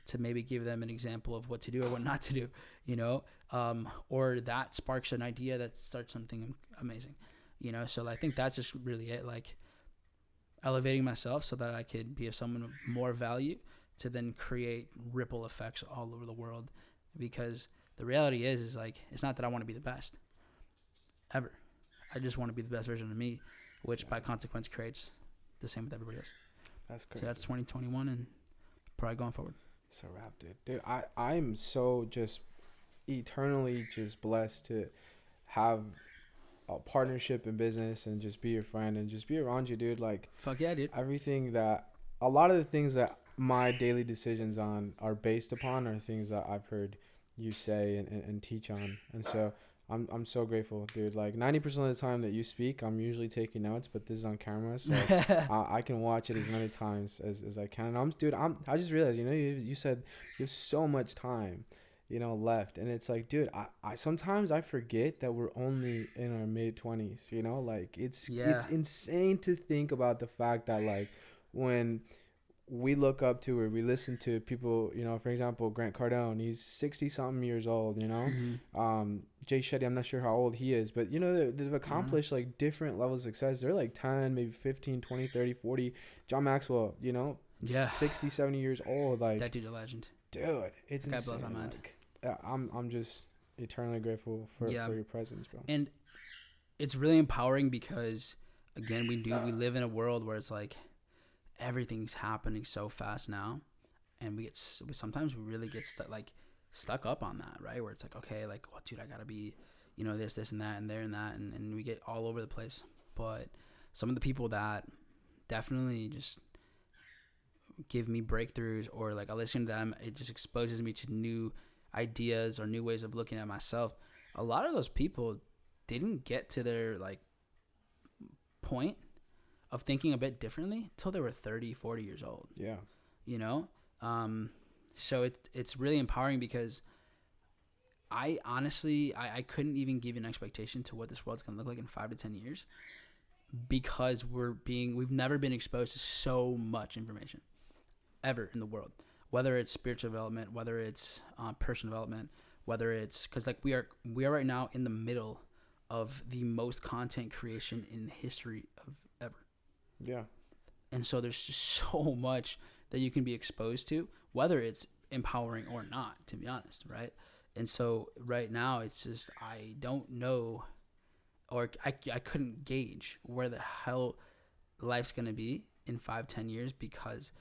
to maybe give them an example of what to do or what not to do, or that sparks an idea that starts something amazing, So I think that's just really it, like elevating myself so that I could be someone of more value, to then create ripple effects all over the world. Because the reality is like, it's not that I want to be the best ever. I just want to be the best version of me, which by consequence creates the same with everybody else. That's great. So that's 2021 and probably going forward. It's a wrap, dude. I'm so just eternally just blessed to have a partnership in business and just be your friend and just be around you, dude. Like, fuck yeah, dude. A lot of the things that my daily decisions on are based upon are things that I've heard you say and teach on. And so I'm so grateful, dude. Like 90% of the time that you speak, I'm usually taking notes, but this is on camera, so I can watch it as many times as I can. And I just realized, you said there's so much time, left, and it's like, dude, I sometimes I forget that we're only in our mid-20s, like it's insane to think about the fact that like when we look up to or we listen to people, for example, Grant Cardone, he's 60 something years old, Mm-hmm. Jay Shetty, I'm not sure how old he is, but they've accomplished like different levels of success. They're like 10, maybe 15, 20, 30, 40. John Maxwell, 60, 70 years old. Like, that dude's a legend. Dude, it's that insane. Blows my mind. Like, I'm just eternally grateful for your presence, bro. And it's really empowering because, again, we live in a world where it's like everything's happening so fast now, and sometimes we really get stuck up on that, right? Where it's like, okay, like, well, dude, I gotta be, this and that and there and that, and we get all over the place. But some of the people that definitely just give me breakthroughs, or like I listen to them, it just exposes me to new ideas or new ways of looking at myself. A lot of those people didn't get to their like point of thinking a bit differently till they were 30, 40 years old. Yeah. So it's really empowering, because I honestly, I couldn't even give an expectation to what this world's going to look like in 5 to 10 years, because we've never been exposed to so much information ever in the world, whether it's spiritual development, whether it's personal development, whether it's, because like we are right now in the middle of the most content creation in the history of ever. Yeah. And so there's just so much that you can be exposed to, whether it's empowering or not, to be honest, right? And so right now it's just, I don't know, or I couldn't gauge where the hell life's going to be in 5-10 years, because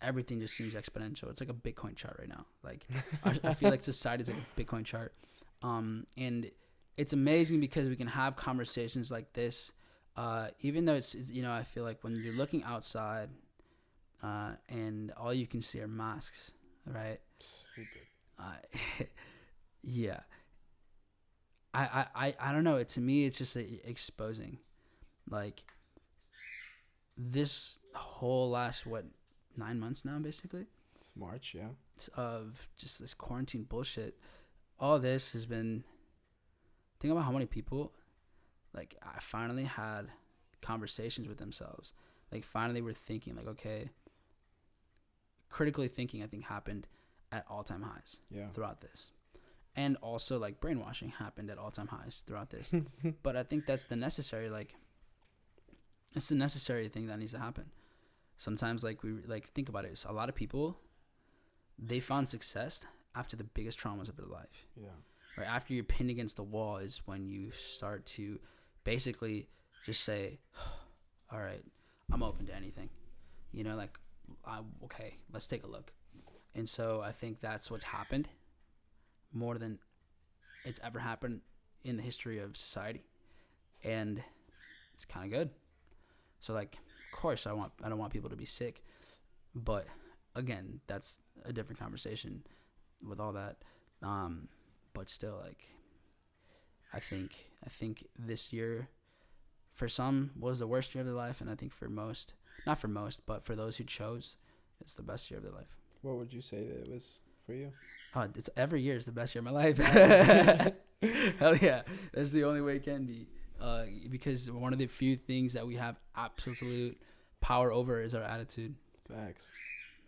everything just seems exponential. It's like a Bitcoin chart right now. Like I feel like society's like a Bitcoin chart. And it's amazing because we can have conversations like this, even though it's I feel like when you're looking outside, and all you can see are masks, right? Stupid. Yeah. I don't know. To me, it's just exposing, like, this whole last 9 months now, basically. It's March, yeah. Of just this quarantine bullshit. All this has been. Think about how many people, like, I finally had conversations with themselves Like finally we're thinking like, okay, critically thinking, I think happened at all-time highs throughout this. And also like brainwashing happened at all-time highs throughout this. But I think that's the necessary, like, it's the necessary thing that needs to happen. Sometimes like we like think about it. So a lot of people, they found success after the biggest traumas of their life. Yeah. Right after you're pinned against the wall is when you start to basically just say, all right, I'm open to anything. You know, like, okay, let's take a look. And so I think that's what's happened more than it's ever happened in the history of society. And it's kind of good. So like, of course I don't want people to be sick, but again, that's a different conversation with all that. But still, like, I think this year for some was the worst year of their life, and I think for most, not for most, but for those who chose, it's the best year of their life. What would you say that it was for you? It's every year is the best year of my life. Hell yeah, that's the only way it can be. Because one of the few things that we have absolute power over is our attitude. Facts.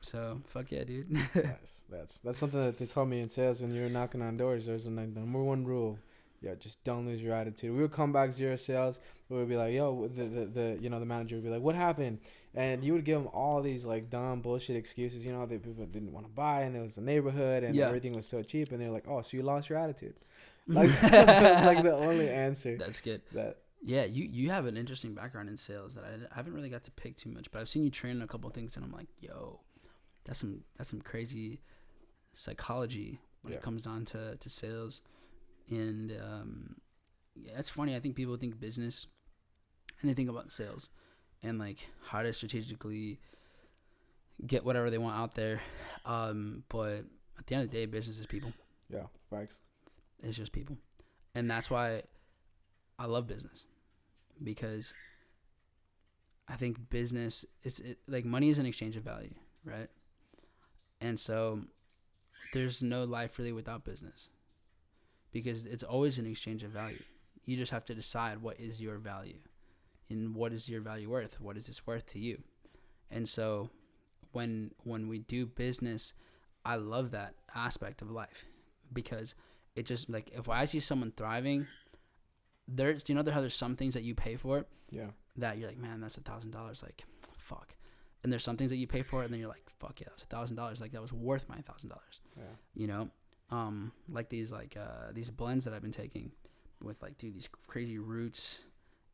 So fuck yeah, dude. That's something that they taught me in sales when you're knocking on doors. There's a number one rule. Yeah, just don't lose your attitude. We would come back 0 sales. We would be like, yo, the manager would be like, what happened? And you would give them all these like dumb bullshit excuses. You know, that people didn't want to buy, and it was the neighborhood, and everything was so cheap. And they're like, oh, so you lost your attitude. Like that's like the only answer. That's good. Yeah, you have an interesting background in sales that I haven't really got to pick too much, but I've seen you train a couple of things, and I'm like, yo, that's some crazy psychology when it comes down to sales. And it's funny. I think people think business and they think about sales and like how to strategically get whatever they want out there. But at the end of the day, business is people. Yeah, facts. It's just people. And that's why I love business, because I think business like money is an exchange of value, right? And so there's no life really without business, because it's always an exchange of value. You just have to decide what is your value and what is your value worth. What is this worth to you? And so when we do business, I love that aspect of life, because it just like, if I see someone thriving, do you know how there's some things that you pay for? Yeah. That you're like, man, that's $1,000. Like, fuck. And there's some things that you pay for it, and then you're like, fuck yeah, that's $1,000. Like, that was worth my $1,000. Yeah. You know, like these blends that I've been taking with like, dude, these crazy roots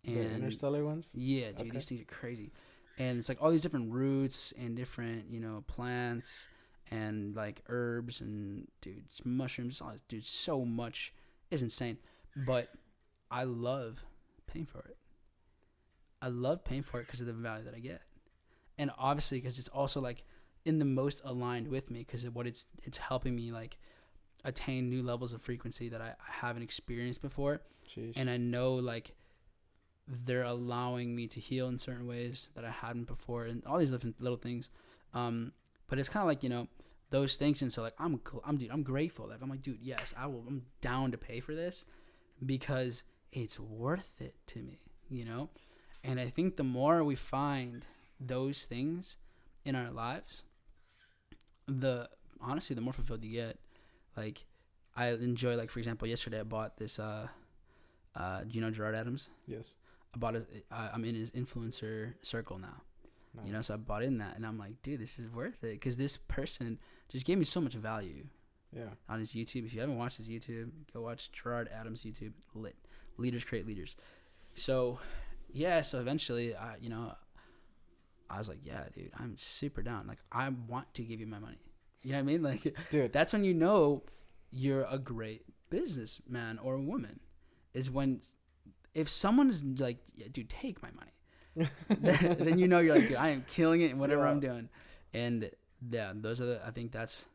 and the interstellar ones. Yeah, dude, okay. These things are crazy, and it's like all these different roots and different plants and like herbs and dude, mushrooms. All this, dude, so much is insane, but I love paying for it. I love paying for it because of the value that I get. And obviously because it's also like in the most aligned with me, because of what it's helping me like attain new levels of frequency that I haven't experienced before. Jeez. And I know like they're allowing me to heal in certain ways that I hadn't before, and all these different little things. But it's kind of like, those things. And so like, I'm grateful. Like, I'm like, dude, yes, I'm down to pay for this because it's worth it to me, And I think the more we find those things in our lives, the more fulfilled you get. Like, I enjoy, like, for example, yesterday I bought this, do you know Gerard Adams? Yes. I'm in his influencer circle now. Nice. So I bought in that, and I'm like, dude, this is worth it, because this person just gave me so much value. Yeah. On his YouTube. If you haven't watched his YouTube, go watch Gerard Adams' YouTube. Lit. Leaders create leaders. So, yeah, so eventually, I was like, yeah, dude, I'm super down. Like, I want to give you my money. You know what I mean? Like, dude, that's when you're a great businessman or woman, is when, if someone is like, yeah, dude, take my money. then you're like, dude, I am killing it in whatever I'm doing. And yeah, I think that's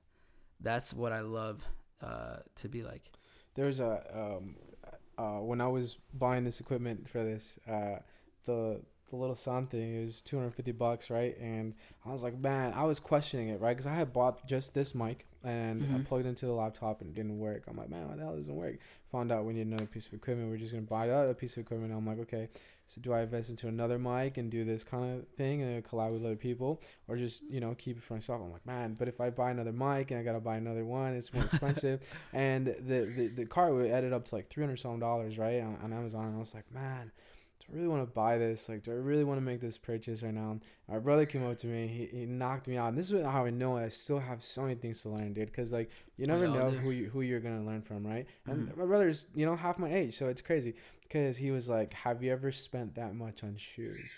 what I love to be like. There's when I was buying this equipment for this, the little sound thing is $250, right? And I was like, man, I was questioning it, right? Because I had bought just this mic, and I plugged into the laptop and it didn't work. I'm like, man, why the hell doesn't work? Found out we need another piece of equipment. We're just gonna buy another piece of equipment. I'm like, okay. So do I invest into another mic and do this kind of thing and collab with other people, or just, you know, keep it for myself? I'm like, man, but if I buy another mic and I gotta buy another one, it's more expensive. And the cart would added up to like $300 some, right, on Amazon. And I was like, man, do I really want to buy this? Like, do I really want to make this purchase right now? My brother came up to me. He knocked me out. And this is how I know I still have so many things to learn, dude. Because, like, you never know who you're going to learn from, right? And my brother's, you know, half my age. So it's crazy. Because he was like, have you ever spent that much on shoes?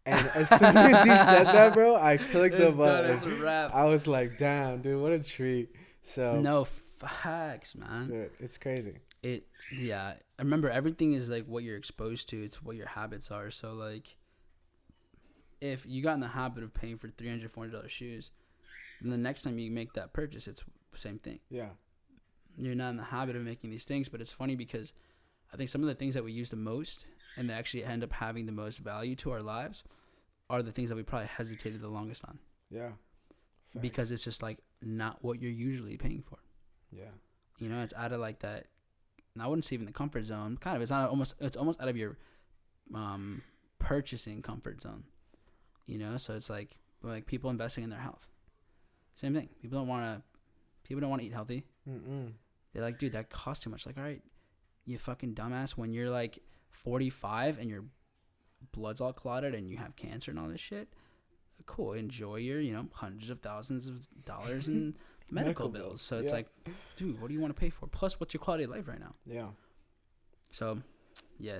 And as soon as he said that, bro, I clicked the button. It's a wrap. I was like, damn, dude, what a treat. So no facts, man. Dude, it's crazy. Yeah, I remember everything is like what you're exposed to. It's what your habits are. So like, if you got in the habit of paying for $300, $400 shoes, then the next time you make that purchase, it's the same thing. Yeah, you're not in the habit of making these things. But it's funny because I think some of the things that we use the most and they actually end up having the most value to our lives are the things that we probably hesitated the longest on. Yeah, facts. Because it's just like not what you're usually paying for. Yeah, you know, it's out of like that. And I wouldn't say even the comfort zone. Kind of, it's almost out of your purchasing comfort zone. You know, so it's like people investing in their health. Same thing. People don't want to eat healthy. They're like, dude, that costs too much. Like, all right, you fucking dumbass. When you're like 45 and your blood's all clotted and you have cancer and all this shit, cool. Enjoy your, you know, hundreds of thousands of dollars in medical bills. So it's like, dude, what do you want to pay for? Plus, what's your quality of life right now? Yeah. So, yeah,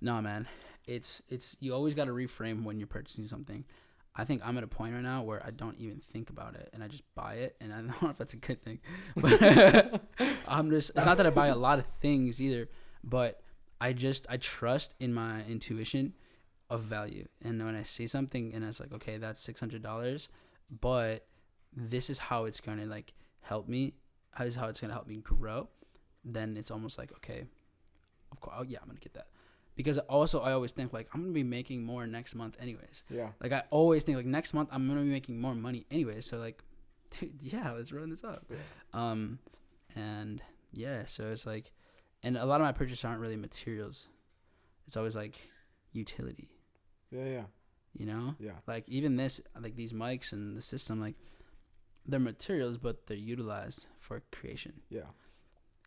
no, man, it's you always got to reframe when you're purchasing something. I think I'm at a point right now where I don't even think about it and I just buy it, and I don't know if that's a good thing, but it's not that I buy a lot of things either, but I trust in my intuition of value. And when I see something and it's like, okay, that's $600, but this is how it's going to like help me. This is how it's going to help me grow. Then it's almost like, okay, of course, I'm going to get that. Because also I always think like I'm going to be making more next month anyways. Yeah. Like I always think like next month I'm going to be making more money anyways. So like, dude, yeah, let's run this up. Yeah. And yeah, so it's like, and a lot of my purchases aren't really materials. It's always like utility. Yeah. You know? Yeah. Like even this, like these mics and the system, like they're materials, but they're utilized for creation. Yeah.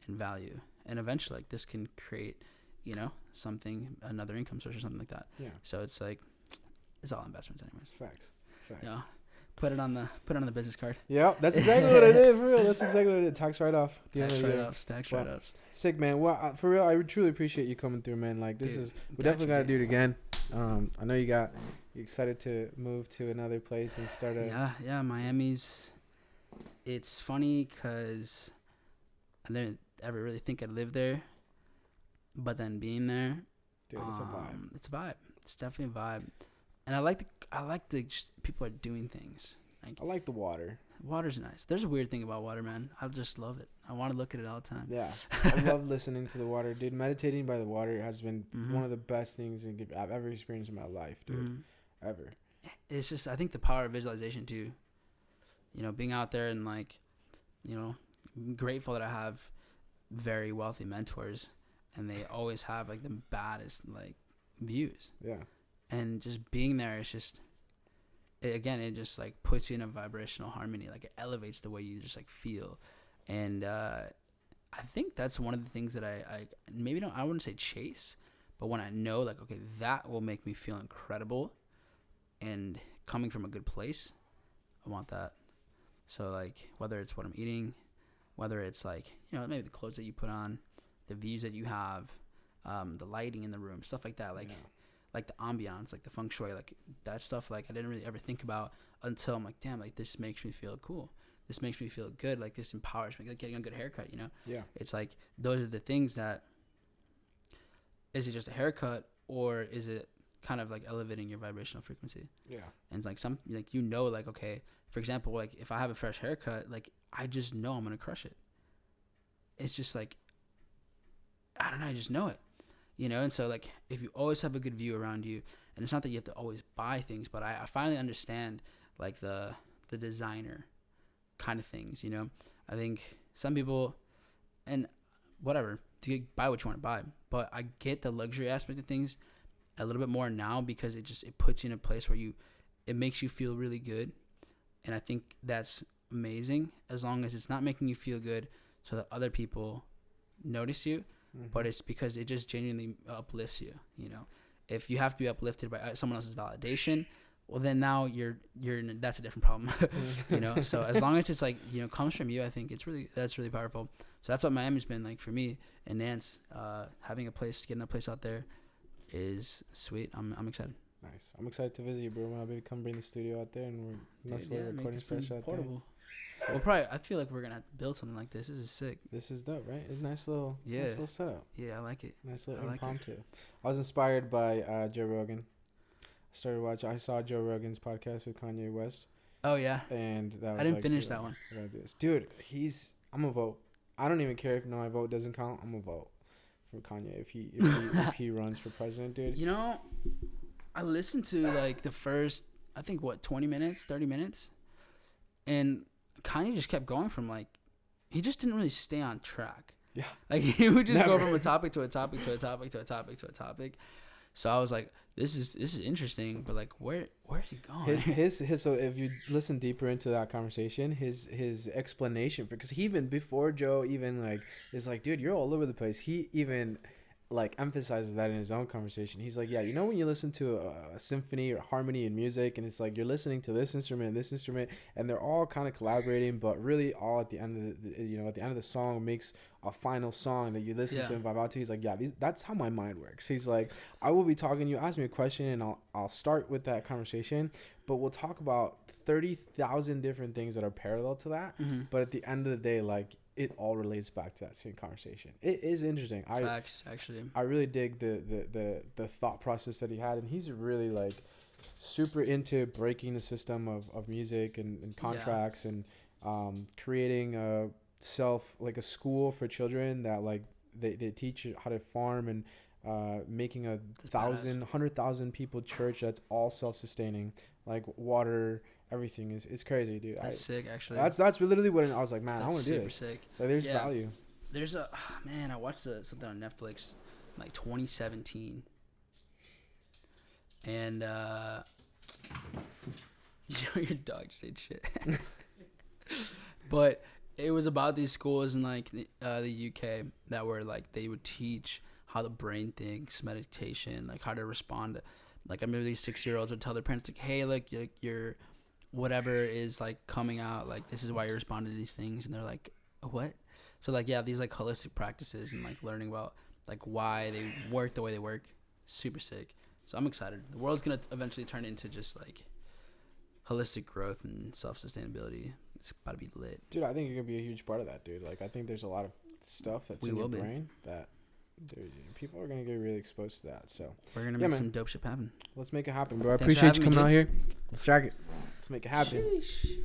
And value. And eventually like this can create, you know, something, another income source or something like that. Yeah. So it's like, it's all investments anyways. Facts. You know, put it on the business card. Yeah, that's exactly what I did, for real. That's exactly what I did. Tax write-off. Tax write-offs. Sick, man. Well, for real, I truly appreciate you coming through, man. Like, we definitely got to do it again. I know you're excited to move to another place and start Yeah, Miami's, it's funny because I didn't ever really think I'd live there. But then being there, dude, it's a vibe. It's a vibe. It's definitely a vibe. And I like the just people are doing things. Like, I like the water. Water's nice. There's a weird thing about water, man. I just love it. I want to look at it all the time. Yeah, I love listening to the water, dude. Meditating by the water has been one of the best things I've ever experienced in my life, dude. Ever. It's just, I think the power of visualization too. You know, being out there and like, you know, I'm grateful that I have very wealthy mentors. And they always have like the baddest like views. Yeah. And just being there, it's just, it just like puts you in a vibrational harmony. Like it elevates the way you just like feel. And I think that's one of the things that I wouldn't say chase, but when I know like, okay, that will make me feel incredible and coming from a good place, I want that. So like whether it's what I'm eating, whether it's like, you know, maybe the clothes that you put on, the views that you have, the lighting in the room, stuff like that, like like the ambiance, like the feng shui, like that stuff, like I didn't really ever think about until I'm like, damn, like this makes me feel cool. This makes me feel good. Like this empowers me, like getting a good haircut, you know? Yeah. It's like, those are the things that, is it just a haircut or is it kind of like elevating your vibrational frequency? Yeah. And it's like like, you know, like, okay, for example, like if I have a fresh haircut, like I just know I'm going to crush it. It's just like, I don't know, I just know it, you know? And so like, if you always have a good view around you, and it's not that you have to always buy things, but I finally understand like the designer kind of things, you know? I think some people, and whatever, buy what you want to buy, but I get the luxury aspect of things, a little bit more now because it puts you in a place where it makes you feel really good. And I think that's amazing as long as it's not making you feel good so that other people notice you, but it's because it just genuinely uplifts you. You know, if you have to be uplifted by someone else's validation, well, then now that's a different problem. You know, so as long as it's like, you know, comes from you, I think that's really powerful. So that's what Miami's been like for me and Nance. Getting a place out there is sweet. I'm excited. Nice. I'm excited to visit you, bro. Maybe come bring the studio out there and we're nice little recording session out portable. There. Well, probably. I feel like we're gonna have to build something like this. This is sick. This is dope, right? It's a nice little setup. Yeah, I like it. Nice little impromptu. I was inspired by Joe Rogan. I saw Joe Rogan's podcast with Kanye West. Oh yeah. And that was I didn't finish that one. I gotta do this. Dude, I'm gonna vote. I don't even care if my vote doesn't count. I'm gonna vote for Kanye if he runs for president, dude. You know, I listened to like the first, I think 20 minutes, 30 minutes, and Kanye just kept going from like, he just didn't really stay on track. Yeah. Like he would just go from a topic to a topic to a topic to a topic to a topic. So I was like, this is interesting, but like where's he going? His so if you listen deeper into that conversation, his explanation because he even before Joe even like is like, dude, you're all over the place. He even like emphasizes that in his own conversation. He's like, yeah, you know when you listen to a symphony or harmony in music and it's like you're listening to this instrument and they're all kind of collaborating, but really all at the end of the song makes a final song that you listen to and vibe out to. He's like, yeah, that's how my mind works. He's like, I will be talking, you ask me a question and I'll start with that conversation, but we'll talk about 30,000 different things that are parallel to that. But at the end of the day, like it all relates back to that same conversation. It is interesting. Facts, actually. I really dig the thought process that he had, and he's really like super into breaking the system of music and contracts and creating a school for children that like they teach you how to farm and making 100,000 people church that's all self-sustaining, like water. Everything is crazy, dude. That's sick, actually. That's literally what I was like, man, I want to do this. Super sick. So there's value. There's I watched something on Netflix like 2017. And your dog just ate shit. But it was about these schools in like the UK that were like they would teach how the brain thinks, meditation, like how to respond to, like I remember these 6-year-olds would tell their parents like, hey, like your whatever is like coming out, like this is why you respond to these things, and they're like, what? So like these like holistic practices and like learning about like why they work the way they work, super sick. So I'm excited. The world's gonna eventually turn into just like holistic growth and self-sustainability. It's about to be lit, dude. I think you're gonna be a huge part of that, dude. Like I think there's a lot of stuff that's in your brain that people are gonna get really exposed to that. So we're gonna make some dope shit happen. Let's make it happen, bro. I appreciate you coming out here. Let's track it. Let's make it happen. Sheesh.